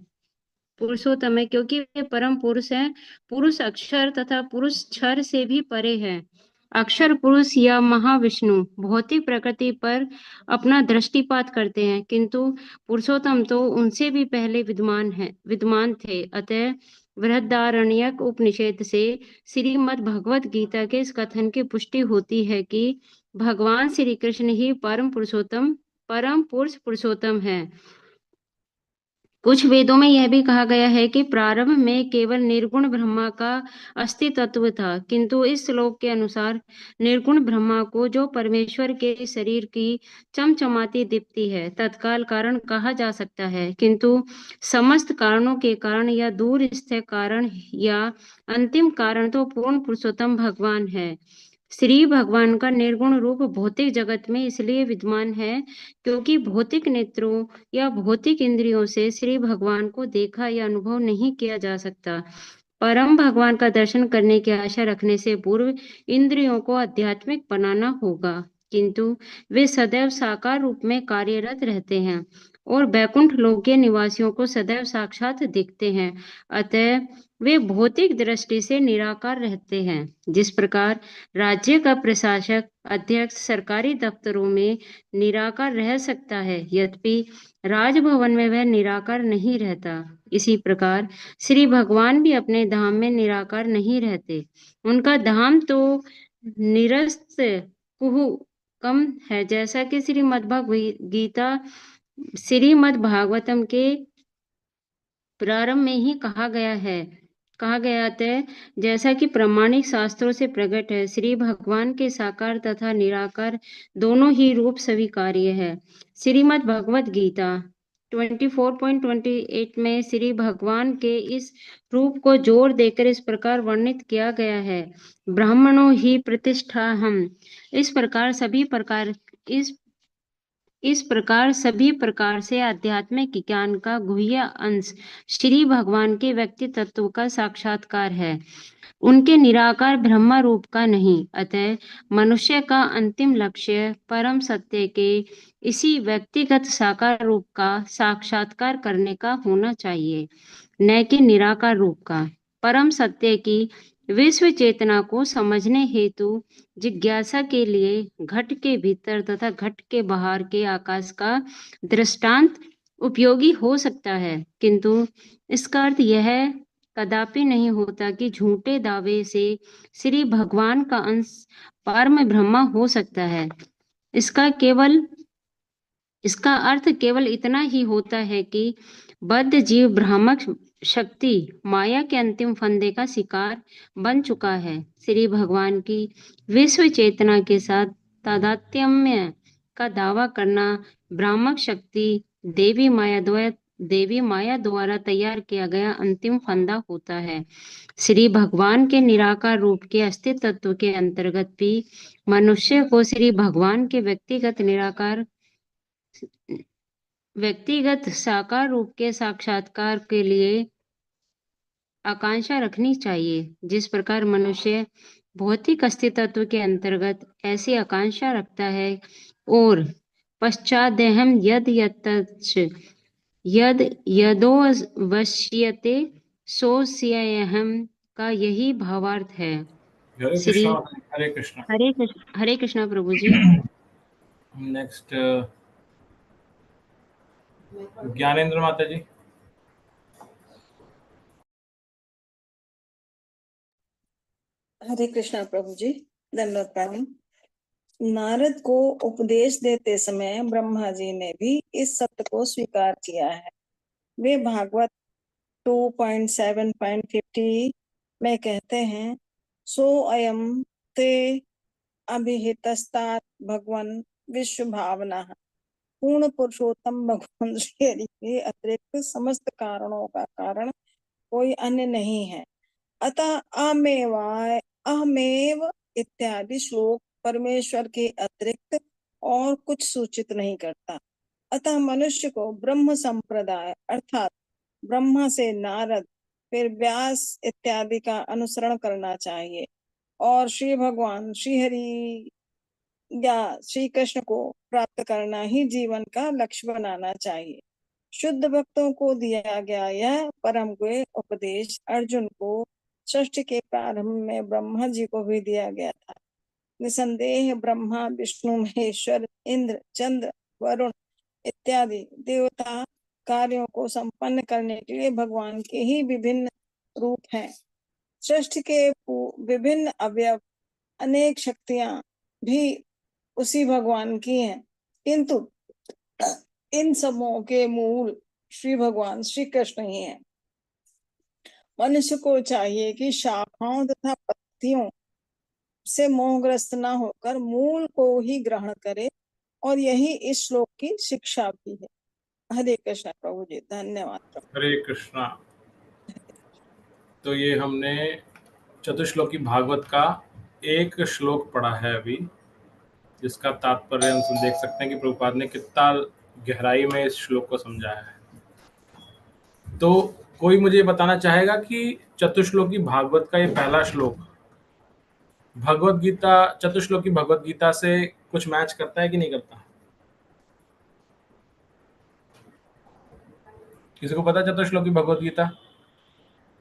L: क्योंकि वे परम पुरुष हैं। पुरुष अक्षर तथा पुरुष क्षर से भी परे है। अक्षर पुरुष या महाविष्णु भौतिक प्रकृति पर अपना दृष्टिपात करते हैं, किंतु पुरुषोत्तम तो उनसे भी पहले विद्यमान थे। अतः बृहदारण्यक उपनिषद से श्रीमद् भगवद गीता के इस कथन की पुष्टि होती है कि भगवान श्री कृष्ण ही परम पुरुष पुरुषोत्तम है। कुछ वेदों में यह भी कहा गया है कि प्रारंभ में केवल निर्गुण ब्रह्मा का अस्तित्व था, किंतु इस श्लोक के अनुसार निर्गुण ब्रह्मा को, जो परमेश्वर के शरीर की चमचमाती दीप्ति है, तत्काल कारण कहा जा सकता है, किंतु समस्त कारणों के कारण या दूर स्थित कारण या अंतिम कारण तो पूर्ण पुरुषोत्तम भगवान है। श्री भगवान का निर्गुण रूप भौतिक जगत में इसलिए विद्यमान है क्योंकि भौतिक नेत्रों या भौतिक इंद्रियों से श्री भगवान को देखा या अनुभव नहीं किया जा सकता। परम भगवान का दर्शन करने की आशा रखने से पूर्व इंद्रियों को आध्यात्मिक बनाना होगा, किंतु वे सदैव साकार रूप में कार्यरत रहते हैं और बैकुंठ लोक के निवासियों को सदैव साक्षात दिखते हैं। अतः वे भौतिक दृष्टि से निराकार रहते हैं। जिस प्रकार राज्य का प्रशासक अध्यक्ष सरकारी दफ्तरों में निराकार रह सकता है, यद्यपि राजभवन में वह निराकार नहीं रहता, इसी प्रकार श्री भगवान भी अपने धाम में निराकार नहीं रहते। उनका धाम तो निरस्त कुहु कम है, जैसा कि श्रीमद् भागवतम के प्रारंभ में ही कहा गया था। जैसा कि प्रामाणिक शास्त्रों से प्रकट है, श्री भगवान के साकार तथा निराकार दोनों ही रूप स्वीकार्य है। श्रीमद् भगवद गीता 24.28 में श्री भगवान के इस रूप को जोर देकर इस प्रकार वर्णित किया गया है, ब्राह्मणों ही प्रतिष्ठा हम। इस प्रकार सभी प्रकार से आध्यात्मिक ज्ञान का गुह्य अंश श्री भगवान के व्यक्ति तत्व का साक्षात्कार है, उनके निराकार ब्रह्म रूप का नहीं। अतः मनुष्य का अंतिम लक्ष्य परम सत्य के इसी व्यक्तिगत साकार रूप का साक्षात्कार करने का होना चाहिए, न कि निराकार रूप का। परम सत्य की विश्व चेतना को समझने हेतु जिज्ञासा के लिए घट के भीतर तथा घट के बाहर के आकाश का दृष्टांत उपयोगी हो सकता है, किंतु इसका अर्थ यह कदापि नहीं होता कि झूठे दावे से श्री भगवान का अंश परम ब्रह्म हो सकता है। इसका अर्थ केवल इतना ही होता है कि बद्ध जीव भ्रामक शक्ति माया के अंतिम फंदे का शिकार बन चुका है। श्री भगवान की विश्व चेतना के साथ तादात्म्य का दावा करना भ्रामक शक्ति देवी माया द्वारा तैयार किया गया अंतिम फंदा होता है। श्री भगवान के निराकार रूप के अस्तित्व के अंतर्गत भी मनुष्य को श्री भगवान के व्यक्तिगत साकार रूप के साक्षात्कार के लिए आकांक्षा रखनी चाहिए। जिस प्रकार मनुष्य भौतिक अस्तित्व के अंतर्गत ऐसी आकांक्षा रखता है और पश्चादेहम यद यदोवश्यते सोऽस्यहम् का यही भावार्थ है।
C: हरे कृष्ण।
L: हरे कृष्णा प्रभु जी।
C: नेक्स्ट ज्ञानेंद्र माता जी।
H: हरे कृष्णा प्रभु जी, दंडवत प्रणाम। नारद को उपदेश देते समय ब्रह्मा जी ने भी इस सत्य को स्वीकार किया है। वे भागवत 2.7.50 में कहते हैं, सो अयम ते अभिहितस्तात भगवन विश्व भावना। पूर्ण पुरुषोत्तम भगवान श्री हरि के अतिरिक्त समस्त कारणों का कारण कोई अन्य नहीं है। अतः अहमेव इत्यादि श्लोक परमेश्वर के अतिरिक्त और कुछ सूचित नहीं करता। अतः मनुष्य को ब्रह्म संप्रदाय अर्थात ब्रह्मा से नारद फिर व्यास इत्यादि का अनुसरण करना चाहिए और श्री भगवान श्री हरि या श्री कृष्ण को प्राप्त करना ही जीवन का लक्ष्य बनाना चाहिए। शुद्ध भक्तों को दिया गया यह परम गुह्य उपदेश अर्जुन को सृष्टि के प्रारंभ में ब्रह्मा जी को भी दिया गया था। निसंदेह ब्रह्मा विष्णु महेश्वर इंद्र चंद्र वरुण इत्यादि देवता कार्यों को संपन्न करने के लिए भगवान के ही विभिन्न रूप हैं। सृष्टि के विभिन्न अवयव अनेक शक्तियां भी उसी भगवान की हैं, किंतु इन सबों के मूल श्री भगवान श्री कृष्ण ही हैं। मनुष्य को चाहिए कि शाखाओं तथा पत्तियों से मोहग्रस्त न होकर मूल को ही ग्रहण करे और यही इस श्लोक की शिक्षा भी है। हरे कृष्णा प्रभु जी, धन्यवाद।
C: हरे कृष्णा। तो ये हमने चतुश्लोकी भागवत का एक श्लोक पढ़ा है अभी, जिसका तात्पर्य हम देख सकते हैं कि प्रभुपाद ने कितना गहराई में इस श्लोक को समझाया है। तो कोई मुझे बताना चाहेगा कि चतुश्लोकी भागवत का ये पहला श्लोक भगवत गीता, चतुश्लोकी भगवत गीता से कुछ मैच करता है कि नहीं करता? किसी को पता चतुश्लोकी भगवत गीता?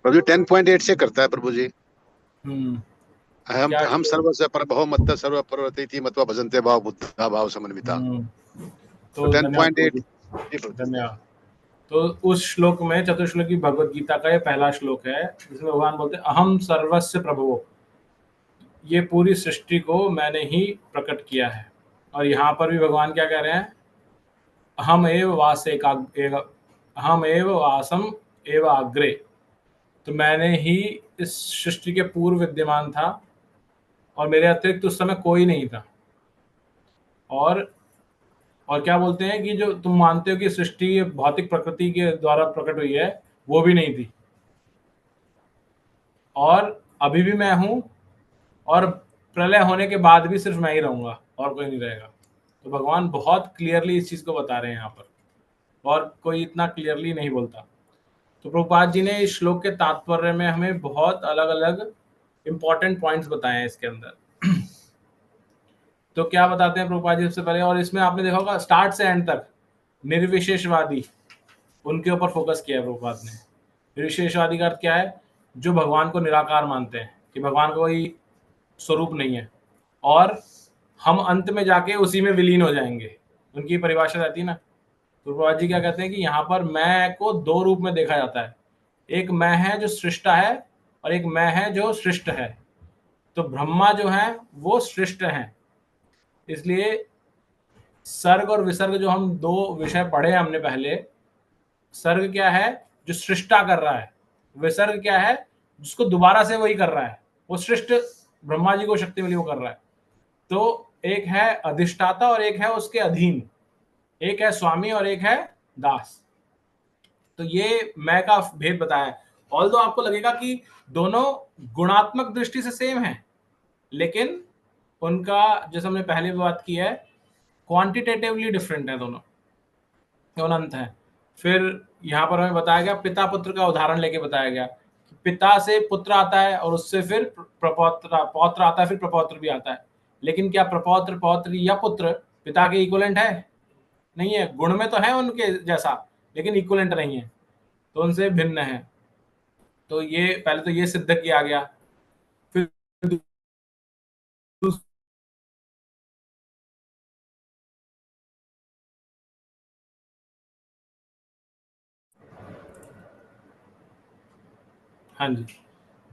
M: प्रभु जी 10.8 से करता है प्रभु जी। हम सर्वस्य परभव मत्त सर्व परवर्ती मत्वा भजन्ते भाव बुद्धा भाव समन्विता।
C: तो
M: 10.8
C: धन्यवाद। तो उस श्लोक में चतुश्लोकी भगवत गीता का ये पहला श्लोक है, जिसमें भगवान बोलते हैं अहम सर्वस्य प्रभवो, ये पूरी सृष्टि को मैंने ही प्रकट किया है। और यहाँ पर भी भगवान क्या कह रहे हैं? अहम एव वासम एव अग्रे, तो मैंने ही इस सृष्टि के पूर्व विद्यमान था और मेरे अतिरिक्त उस समय कोई नहीं था। और क्या बोलते हैं कि जो तुम मानते हो कि सृष्टि भौतिक प्रकृति के द्वारा प्रकट हुई है, वो भी नहीं थी, और अभी भी मैं हूं, और प्रलय होने के बाद भी सिर्फ मैं ही रहूंगा और कोई नहीं रहेगा। तो भगवान बहुत क्लियरली इस चीज को बता रहे हैं यहाँ पर, और कोई इतना क्लियरली नहीं बोलता। तो प्रभुपाद जी ने इस श्लोक के तात्पर्य में हमें बहुत अलग अलग इंपॉर्टेंट पॉइंट्स बताए हैं इसके अंदर। तो क्या बताते हैं प्रभुपाद जी सबसे पहले, और इसमें आपने देखा होगा स्टार्ट से एंड तक निर्विशेषवादी, उनके ऊपर फोकस किया है प्रभुपाद ने। निर्विशेषवादी का अर्थ क्या है? जो भगवान को निराकार मानते हैं कि भगवान का कोई स्वरूप नहीं है और हम अंत में जाके उसी में विलीन हो जाएंगे, उनकी परिभाषा रहती है ना। तो प्रभुपाद जी क्या कहते हैं कि यहाँ पर मैं को दो रूप में देखा जाता है, एक मैं है जो सृष्टा है और एक मैं है जो सृष्ट है। तो ब्रह्मा जो है वो सृष्ट है, इसलिए सर्ग और विसर्ग जो हम दो विषय पढ़े हमने पहले, सर्ग क्या है? जो सृष्टा कर रहा है। विसर्ग क्या है? जिसको दोबारा से वही कर रहा है, वो सृष्ट ब्रह्मा जी को शक्ति मिली वो कर रहा है। तो एक है अधिष्ठाता और एक है उसके अधीन, एक है स्वामी और एक है दास। तो ये मैं का भेद बताया है। ऑल्दो आपको लगेगा कि दोनों गुणात्मक दृष्टि से सेम है, लेकिन उनका, जैसे हमने पहले भी बात की है, क्वांटिटेटिवली डिफरेंट है, दोनों अनंत है। फिर यहाँ पर हमें बताया गया, पिता पुत्र का उदाहरण लेके बताया गया, पिता से पुत्र आता है और उससे फिर पौत्र आता है, फिर प्रपौत्र भी आता है। लेकिन क्या प्रपौत्र, पौत्र या पुत्र पिता के इक्वलेंट है? नहीं है। गुण में तो है उनके जैसा, लेकिन इक्वलेंट नहीं है, तो उनसे भिन्न है। तो ये पहले तो ये सिद्ध किया गया। फिर हाँ जी।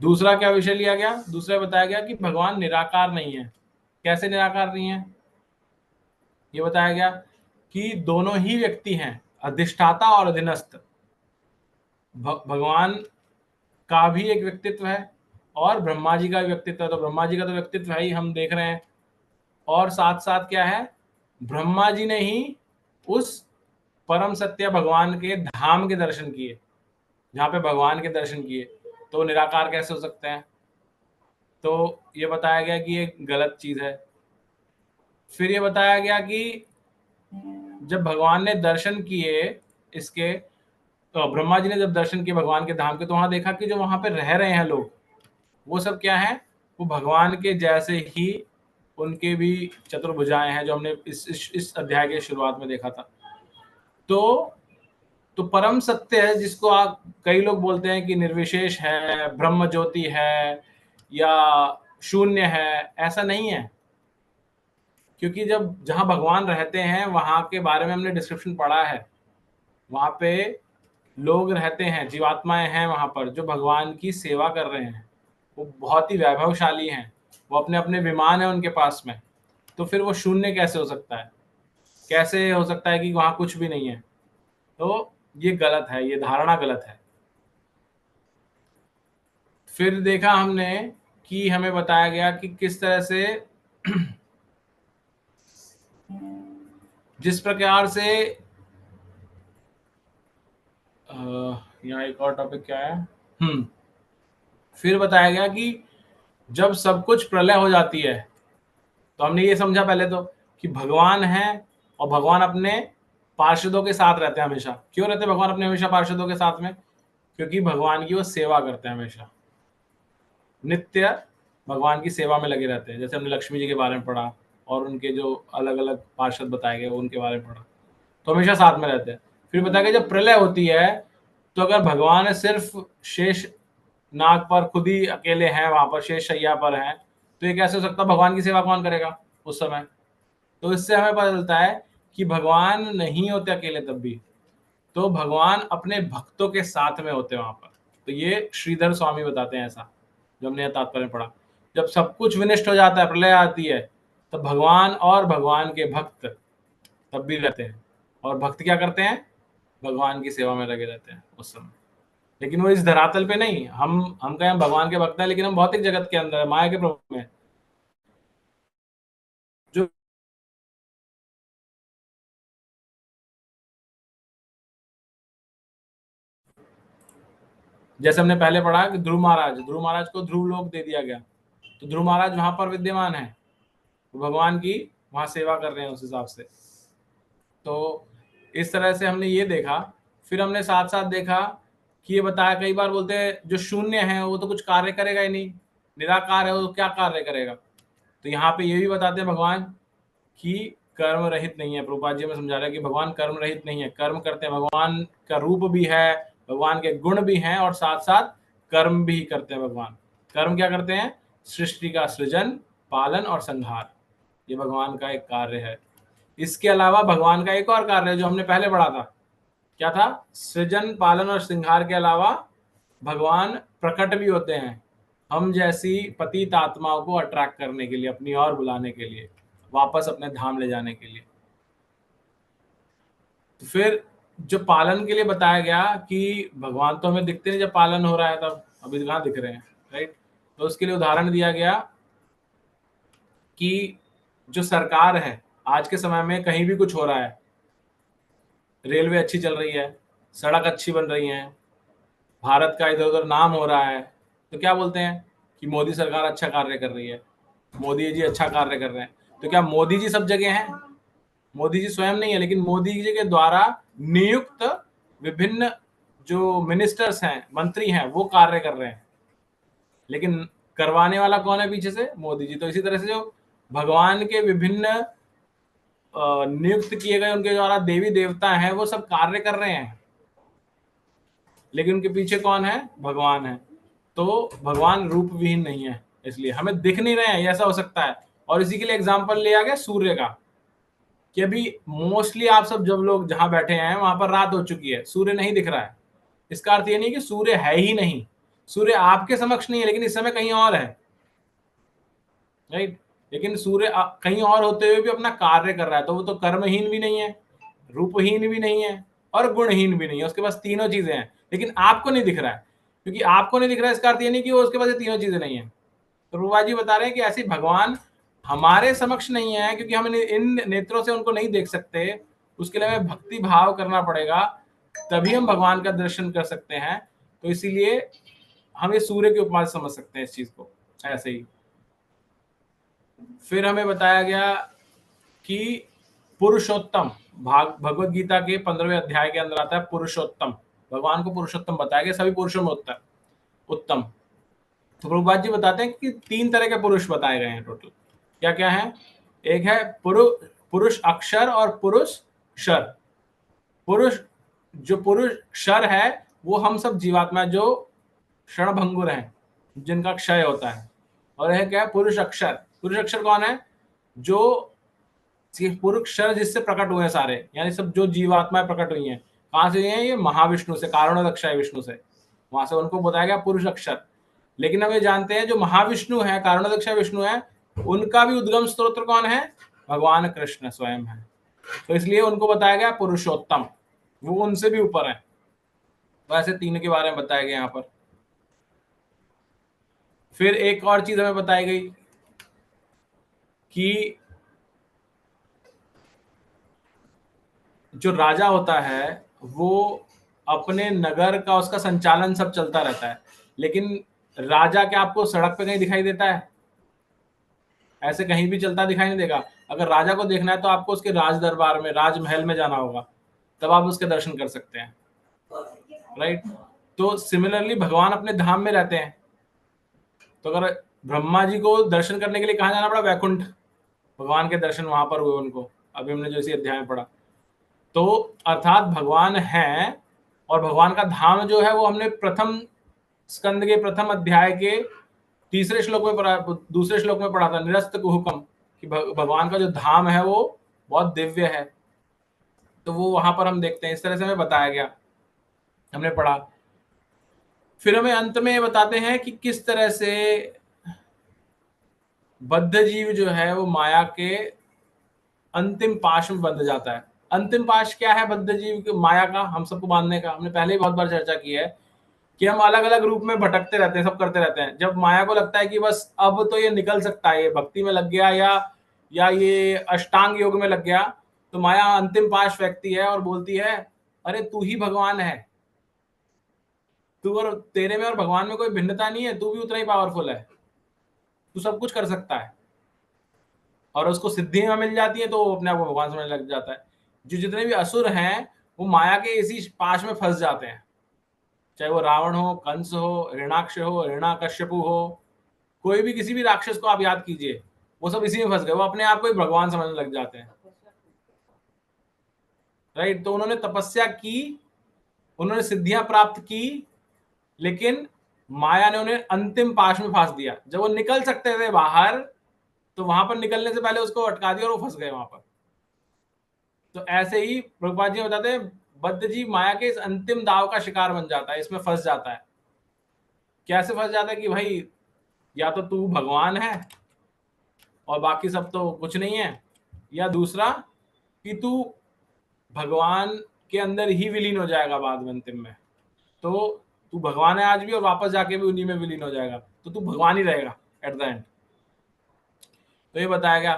C: दूसरा क्या विषय लिया गया? दूसरा बताया गया कि भगवान निराकार नहीं है। कैसे निराकार नहीं है? ये बताया गया कि दोनों ही व्यक्ति हैं, अधिष्ठाता और अधीनस्थ। भगवान का भी एक व्यक्तित्व है और ब्रह्मा जी का भी व्यक्तित्व है। तो ब्रह्मा जी का तो व्यक्तित्व है ही, हम देख रहे हैं। और साथ साथ क्या है, ब्रह्मा जी ने ही उस परम सत्य भगवान के धाम के दर्शन किए, जहां पे भगवान के दर्शन किए। तो निराकार कैसे हो सकते हैं? तो ये बताया गया कि ये गलत चीज है। फिर ये बताया गया कि जब भगवान ने दर्शन किए इसके, तो ब्रह्मा जी ने जब दर्शन किए भगवान के धाम के, तो वहां देखा कि जो वहां पे रह रहे हैं लोग, वो सब क्या है, वो भगवान के जैसे ही, उनके भी चतुर्भुजाएं हैं, जो हमने इस अध्याय के शुरुआत में देखा था। तो परम सत्य है, जिसको आप कई लोग बोलते हैं कि निर्विशेष है, ब्रह्म ज्योति है या शून्य है, ऐसा नहीं है। क्योंकि जब जहां भगवान रहते हैं वहां के बारे में हमने डिस्क्रिप्शन पढ़ा है। वहां पे लोग रहते हैं, जीवात्माएं हैं वहां पर, जो भगवान की सेवा कर रहे हैं। वो बहुत ही वैभवशाली हैं, वो अपने अपने विमान है उनके पास में। तो फिर वो शून्य कैसे हो सकता है? कैसे हो सकता है कि वहां कुछ भी नहीं है? तो ये गलत है, ये धारणा गलत है। फिर देखा हमने कि हमें बताया गया कि किस तरह से जिस प्रकार से यहाँ एक और टॉपिक क्या है, फिर बताया गया कि जब सब कुछ प्रलय हो जाती है, तो हमने ये समझा पहले तो कि भगवान है और भगवान अपने पार्षदों के साथ रहते हैं हमेशा। क्यों रहते हैं भगवान अपने हमेशा पार्षदों के साथ में? क्योंकि भगवान की वो सेवा करते हैं, हमेशा नित्य भगवान की सेवा में लगे रहते हैं। जैसे हमने लक्ष्मी जी के बारे में पढ़ा और उनके जो अलग अलग पार्षद बताए गए उनके बारे में पढ़ा, तो हमेशा साथ में रहते हैं। फिर बताया गया जब प्रलय होती है, तो अगर भगवान सिर्फ शेष नाग पर खुद ही अकेले हैं, वहां पर शेष शैया पर हैं, तो ये कैसे हो सकता है? भगवान की सेवा कौन करेगा उस समय? तो इससे हमें पता चलता है कि भगवान नहीं होते अकेले तब भी, तो भगवान अपने भक्तों के साथ में होते हैं वहां पर। तो ये श्रीधर स्वामी बताते हैं ऐसा, जो हमने तात्पर्य में पढ़ा। जब सब कुछ विनष्ट हो जाता है, प्रलय आती है, तब भगवान और भगवान के भक्त तब भी रहते हैं। और भक्त क्या करते हैं? भगवान की सेवा में लगे रहते हैं उस समय। लेकिन वो इस धरातल पे नहीं। हम कहें भगवान के भक्त हैं, लेकिन हम भौतिक जगत के अंदर माया के प्रभु में, जो जैसे हमने पहले पढ़ा कि ध्रुव महाराज को ध्रुव लोक दे दिया गया, तो ध्रुव महाराज वहां पर विद्यमान है, तो भगवान की वहां सेवा कर रहे हैं उस हिसाब से। तो इस तरह से हमने ये देखा। फिर हमने साथ साथ देखा कि ये बताया, कई बार बोलते हैं जो शून्य है वो तो कुछ कार्य करेगा ही नहीं, निराकार है वो क्या कार्य करेगा? तो यहाँ पे ये भी बताते हैं भगवान कि कर्म रहित नहीं है। प्रभुपाद जी में समझा रहे हैं कि भगवान कर्म रहित नहीं है, कर्म करते हैं। भगवान का रूप भी है, भगवान के गुण भी हैं, और साथ साथ कर्म भी करते हैं भगवान। कर्म क्या करते हैं? सृष्टि का सृजन, पालन और संहार, ये भगवान का एक कार्य है। इसके अलावा भगवान का एक और कार्य है जो हमने पहले पढ़ा था। क्या था? सृजन, पालन और संहार के अलावा भगवान प्रकट भी होते हैं, हम जैसी पतित आत्माओं को अट्रैक्ट करने के लिए, अपनी ओर बुलाने के लिए, वापस अपने धाम ले जाने के लिए। तो फिर जो पालन के लिए बताया गया कि भगवान तो हमें दिखते नहीं जब पालन हो रहा है, तब अभी कहाँ दिख रहे हैं, राइट? तो उसके लिए उदाहरण दिया गया कि जो सरकार है आज के समय में, कहीं भी कुछ हो रहा है, रेलवे अच्छी चल रही है, सड़क अच्छी बन रही है, भारत का इधर उधर नाम हो रहा है, तो क्या बोलते हैं कि मोदी सरकार अच्छा कार्य कर रही है, मोदी जी अच्छा कार्य कर रहे हैं। तो क्या मोदी जी सब जगह हैं? मोदी जी स्वयं नहीं है, लेकिन मोदी जी के द्वारा नियुक्त विभिन्न जो मिनिस्टर्स हैं, मंत्री हैं, वो कार्य कर रहे हैं, लेकिन करवाने वाला कौन है पीछे से? मोदी जी। तो इसी तरह से जो भगवान के विभिन्न नियुक्त किए गए उनके द्वारा देवी देवता हैं, वो सब कार्य कर रहे हैं, लेकिन उनके पीछे कौन है? भगवान है। तो भगवान रूप विहीन नहीं है, इसलिए हमें दिख नहीं रहे हैं, ऐसा हो सकता है। और इसी के लिए एग्जांपल लिया गया सूर्य का, कि अभी मोस्टली आप सब जब लोग जहां बैठे हैं वहां पर रात हो चुकी है, सूर्य नहीं दिख रहा है। इसका अर्थ ये नहीं कि सूर्य है ही नहीं, सूर्य आपके समक्ष नहीं है, लेकिन इस समय कहीं और है, राइट। लेकिन सूर्य कहीं और होते हुए भी अपना कार्य कर रहा है, तो वो तो कर्महीन भी नहीं है, रूपहीन भी नहीं है और गुणहीन भी नहीं है, उसके पास तीनों चीजें हैं, लेकिन आपको नहीं दिख रहा है। क्योंकि आपको नहीं दिख रहा है इसका अर्थ ये नहीं कि वो उसके पास ये तीनों चीजें नहीं है। तो प्रभुपाद जी बता रहे हैं कि ऐसी भगवान हमारे समक्ष नहीं है, क्योंकि हम इन नेत्रों से उनको नहीं देख सकते, उसके लिए हमें भक्ति भाव करना पड़ेगा, तभी हम भगवान का दर्शन कर सकते हैं। तो इसीलिए हम ये सूर्य के उपमा से समझ सकते हैं इस चीज को ऐसे ही। फिर हमें बताया गया कि पुरुषोत्तम, भगवत गीता के 15वें अध्याय के अंदर आता है पुरुषोत्तम, भगवान को पुरुषोत्तम बताया गया, सभी पुरुषों में उत्तम। तो प्रभुपाद जी बताते हैं कि 3 तरह के पुरुष बताए गए हैं टोटल। क्या क्या है? एक है पुरुष अक्षर और पुरुष शर। पुरुष, जो पुरुष शर है वो हम सब जीवात्मा जो क्षणभंगुर हैं, जिनका क्षय होता है। और यह क्या है? पुरुष अक्षर। पुरुष अक्षर कौन है? जो पुरुष शर जिससे प्रकट हुए हैं सारे, यानी सब जो जीवात्माएं प्रकट हुई हैं, कहां से हुई हैं? ये महाविष्णु से, कारणोदक्षाय विष्णु से, वहां से उनको बताया गया पुरुष अक्षर। लेकिन हम ये जानते हैं जो महाविष्णु है, कारणोदक्षाय विष्णु है, उनका भी उद्गम स्त्रोत्र कौन है? भगवान कृष्ण स्वयं है। तो इसलिए उनको बताया गया पुरुषोत्तम, वो उनसे भी ऊपर है। तो ऐसे 3 के बारे में बताया गया यहाँ पर। फिर एक और चीज हमें बताई गई कि जो राजा होता है वो अपने नगर का, उसका संचालन सब चलता रहता है, लेकिन राजा क्या आपको सड़क पे कहीं दिखाई देता है? ऐसे कहीं भी चलता दिखाई नहीं देगा। अगर राजा को देखना है तो आपको उसके राज दरबार में, राजमहल में जाना होगा, तब आप उसके दर्शन कर सकते हैं, राइट। तो सिमिलरली भगवान अपने धाम में रहते हैं। तो अगर ब्रह्मा जी को दर्शन करने के लिए कहाँ जाना पड़ा? वैकुंठ। भगवान के दर्शन वहां पर हुए उनको, अभी हमने जो इसी अध्याय में पढ़ा। तो अर्थात भगवान है, और भगवान का धाम जो है वो हमने प्रथम स्कंद के प्रथम अध्याय के तीसरे श्लोक में पढ़ा, दूसरे श्लोक में पढ़ा था, निरस्त कुहुकम, कि भगवान का जो धाम है वो बहुत दिव्य है। तो वो वहां पर हम देखते हैं, इस तरह से हमें बताया गया, हमने पढ़ा। फिर हमें अंत में बताते हैं कि किस तरह से बद्ध जीव जो है वो माया के अंतिम पाश में बंध जाता है। अंतिम पाश क्या है बद्ध जीव के, माया का, हम सबको बांधने का? हमने पहले ही बहुत बार चर्चा की है कि हम अलग अलग रूप में भटकते रहते हैं, सब करते रहते हैं। जब माया को लगता है कि बस अब तो ये निकल सकता है, ये भक्ति में लग गया या ये अष्टांग योग में लग गया, तो माया अंतिम पाश फेंकती है और बोलती है अरे तू ही भगवान है, तू, और तेरे में और भगवान में कोई भिन्नता नहीं है, तू भी उतना ही पावरफुल है, तू सब कुछ कर सकता है। और उसको सिद्धियां मिल जाती है तो वो अपने आप को भगवान समझने लग जाता है। जो जितने भी असुर हैं वो माया के इसी पाश में फंस जाते हैं, चाहे वो रावण हो, कंस हो, हिरणाक्ष हो, हिरण्यकश्यपु हो, कोई भी, किसी भी राक्षस को आप याद कीजिए, वो सब इसी में फंस गए, वो अपने आप को ही भगवान समझने लग जाते हैं, राइट। तो उन्होंने तपस्या की, उन्होंने सिद्धियां प्राप्त की, लेकिन माया ने उन्हें अंतिम पाश में फांस दिया। जब वो निकल सकते थे बाहर, तो वहां पर निकलने से पहले उसको अटका दिया और वो फंस गए वहां पर। तो ऐसे ही प्रभुपाद जी बताते हैं बद्ध जीव माया के इस अंतिम दाव का शिकार बन जाता है, इसमें फंस जाता है। कैसे फंस जाता है कि भाई या तो तू भगवान है और बाकी सब तो कुछ नहीं है, या दूसरा कि तू भगवान के अंदर ही विलीन हो जाएगा बाद में, अंतिम में। तो तू भगवान है आज भी और वापस जाके भी उन्हीं में विलीन हो जाएगा, तो तू भगवान ही रहेगा एट द एंड। तो ये बताया गया।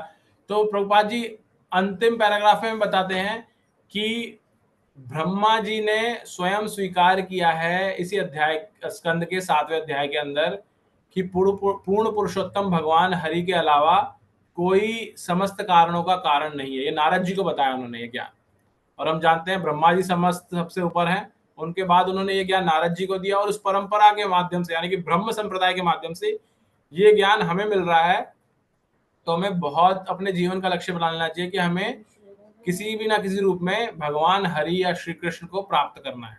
C: तो प्रभुपाद जी अंतिम पैराग्राफ में बताते हैं कि ब्रह्मा जी ने स्वयं स्वीकार किया है इसी अध्याय, स्कंद के 7वें अध्याय के अंदर, कि पूर्ण पुरुषोत्तम भगवान हरि के अलावा कोई समस्त कारणों का कारण नहीं है। ये नारद जी को बताया उन्होंने ये ज्ञान, और हम जानते हैं ब्रह्मा जी समस्त सबसे ऊपर हैं, उनके बाद उन्होंने ये ज्ञान नारद जी को दिया, और उस परंपरा के माध्यम से, यानी कि ब्रह्म संप्रदाय के माध्यम से ये ज्ञान हमें मिल रहा है। तो हमें बहुत अपने जीवन का लक्ष्य बना लेना चाहिए कि हमें किसी भी ना किसी रूप में भगवान हरि या श्री कृष्ण को प्राप्त करना है।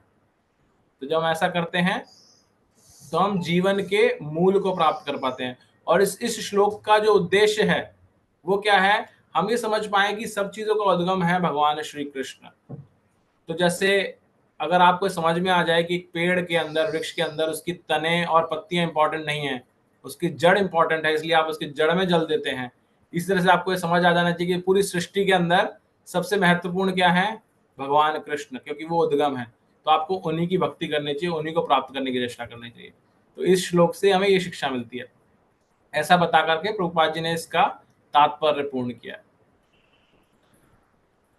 C: तो जब हम ऐसा करते हैं तो हम जीवन के मूल को प्राप्त कर पाते हैं। और इस श्लोक का जो उद्देश्य है वो क्या है? हम ये समझ पाए कि सब चीजों का उद्गम है भगवान श्री कृष्ण। तो जैसे अगर आपको समझ में आ जाए कि पेड़ के अंदर, वृक्ष के अंदर उसकी तने और पत्तियां इंपॉर्टेंट नहीं है, उसकी जड़ इंपॉर्टेंट है, इसलिए आप उसकी जड़ में जल देते हैं। इस तरह से आपको ये समझ आ जाना चाहिए कि पूरी सृष्टि के अंदर सबसे महत्वपूर्ण क्या है? भगवान कृष्ण, क्योंकि वो उद्गम है। तो आपको उन्हीं की भक्ति करनी चाहिए, उन्हीं को प्राप्त करने की चेष्टा करनी चाहिए। तो इस श्लोक से हमें ये शिक्षा मिलती है। ऐसा बता करके प्रभुपाद जी ने इसका तात्पर्य पूर्ण किया।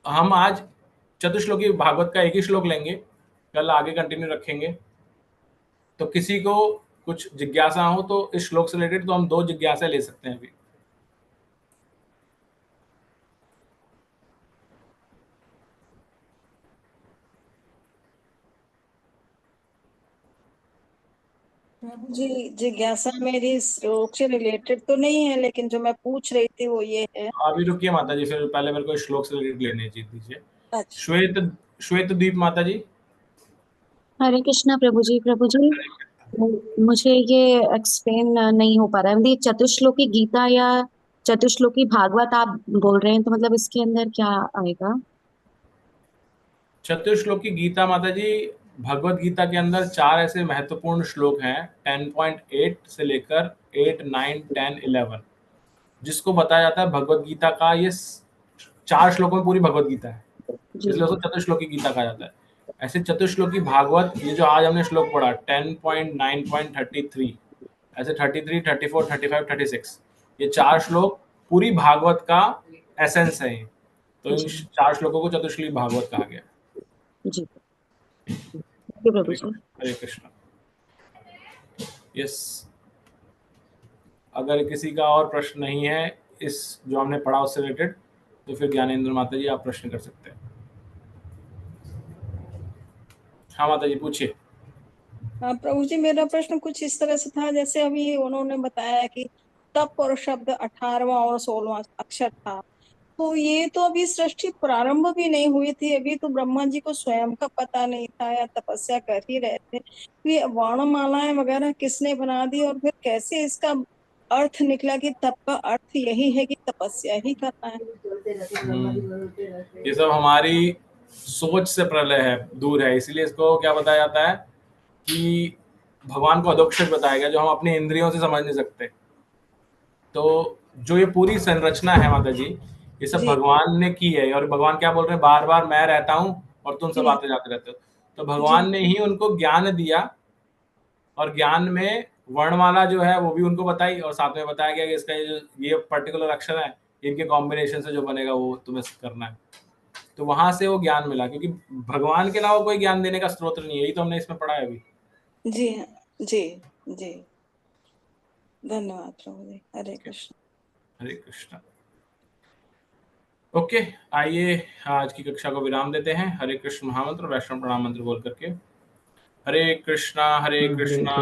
C: हम आज चतुश्लोकी भागवत का एक ही श्लोक लेंगे, कल आगे कंटिन्यू रखेंगे। तो किसी को कुछ जिज्ञासा हो तो इस श्लोक से रिलेटेड, तो हम 2 जिज्ञासा ले सकते हैं अभी।
H: जी, जिज्ञासा मेरी श्लोक से रिलेटेड तो नहीं है, लेकिन जो मैं पूछ रही थी वो ये है।
C: अभी रुकिए माता जी, फिर पहले मेरे को इस श्लोक से रिलेटेड लेने दीजिए।
H: अच्छा।
C: श्वेत द्वीप माता जी।
N: हरे कृष्णा प्रभु जी। प्रभु जी, मुझे ये एक्सप्लेन नहीं हो पा रहा है। मतलब चतुश्लोकी गीता या चतुश्लोकी भागवत आप बोल रहे हैं, तो मतलब इसके अंदर क्या आएगा?
C: चतुश्लोकी गीता माता जी, भगवत गीता के अंदर 4 ऐसे महत्वपूर्ण श्लोक हैं 10.8 से लेकर 8, 9, 10, 11, जिसको बताया जाता है भगवत गीता का। ये 4 श्लोकों में पूरी भगवत गीता है, इसलिए उसको चतुश्लोकी गीता कहा जाता है। ऐसे चतुश्लोकी भागवत, ये जो आज हमने श्लोक पढ़ा 10.9.33, ऐसे 33, 34, 35, 36, ये 4 श्लोक पूरी भागवत का एसेंस है। तो इन 4 श्लोकों को चतुश्लोकी भागवत कहा गया।
N: जी प्रभु जी।
C: हरे कृष्ण। यस, अगर किसी का और प्रश्न नहीं है इस जो हमने पढ़ा उससे रिलेटेड, तो फिर ज्ञानेंद्र माता जी आप प्रश्न कर सकते हैं। हाँ माता जी पूछिए।
H: हाँ प्रभु जी, मेरा प्रश्न कुछ इस तरह से था, जैसे अभी उन्होंने बताया कि तप और शब्द 18वां और 16वां अक्षर था, तो ये तो अभी सृष्टि प्रारंभ भी नहीं हुई थी, अभी तो ब्रह्मा जी को स्वयं का पता नहीं था या तपस्या कर ही रहे थे। तो ये वर्णमालाएं वगैरह किसने बना दी, और फिर कैसे इसका अर्थ निकला कि तप का अर्थ यही है कि तपस्या ही करना है?
C: ये सब हमारी सोच से प्रलय है, दूर है, इसीलिए इसको क्या बताया जाता है कि भगवान को अधोक्षज बताया गया, जो हम अपनी इंद्रियों से समझ नहीं सकते। तो जो ये पूरी संरचना है माता जी, ये सब भगवान ने की है। और भगवान क्या बोल रहे हैं, बार बार मैं रहता हूँ और तुम सब आते जाते रहते हो। तो भगवान ने ही उनको ज्ञान दिया, और ज्ञान में वर्णमाला जो है वो भी उनको बताई, और साथ में बताया गया कि इसका ये पर्टिकुलर अक्षर है, इनके कॉम्बिनेशन से जो बनेगा वो तुम्हें करना है। तो वहां से वो ज्ञान मिला, क्योंकि भगवान के अलावा कोई ज्ञान देने का स्रोत नहीं है। यही तो हमने इसमें पढ़ा है अभी।
H: जी हाँ, जी जी, धन्यवाद प्रभु जी। हरे कृष्ण।
C: हरे कृष्ण। ओके, आइए आज की कक्षा को विराम देते हैं। हरे कृष्ण महामंत्र, वैष्णव प्रणाम मंत्र बोल करके। हरे कृष्णा कृष्णा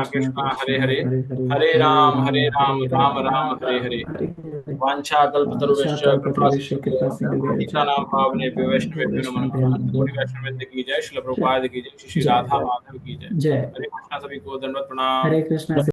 C: कृष्णा हरे हरे, हरे राम राम राम हरे हरे। वांछा कल्पतरुश्च कृपा सिंधुभ्यो पावनेभ्यो वैष्णवेभ्यो नमो नमः। गौरी वैष्णव की जय, श्रील प्रभुपाद की जय, श्री राधा माधव की जय। हरे कृष्णा, सभी को दंडवत प्रणाम।
O: हरे कृष्णा।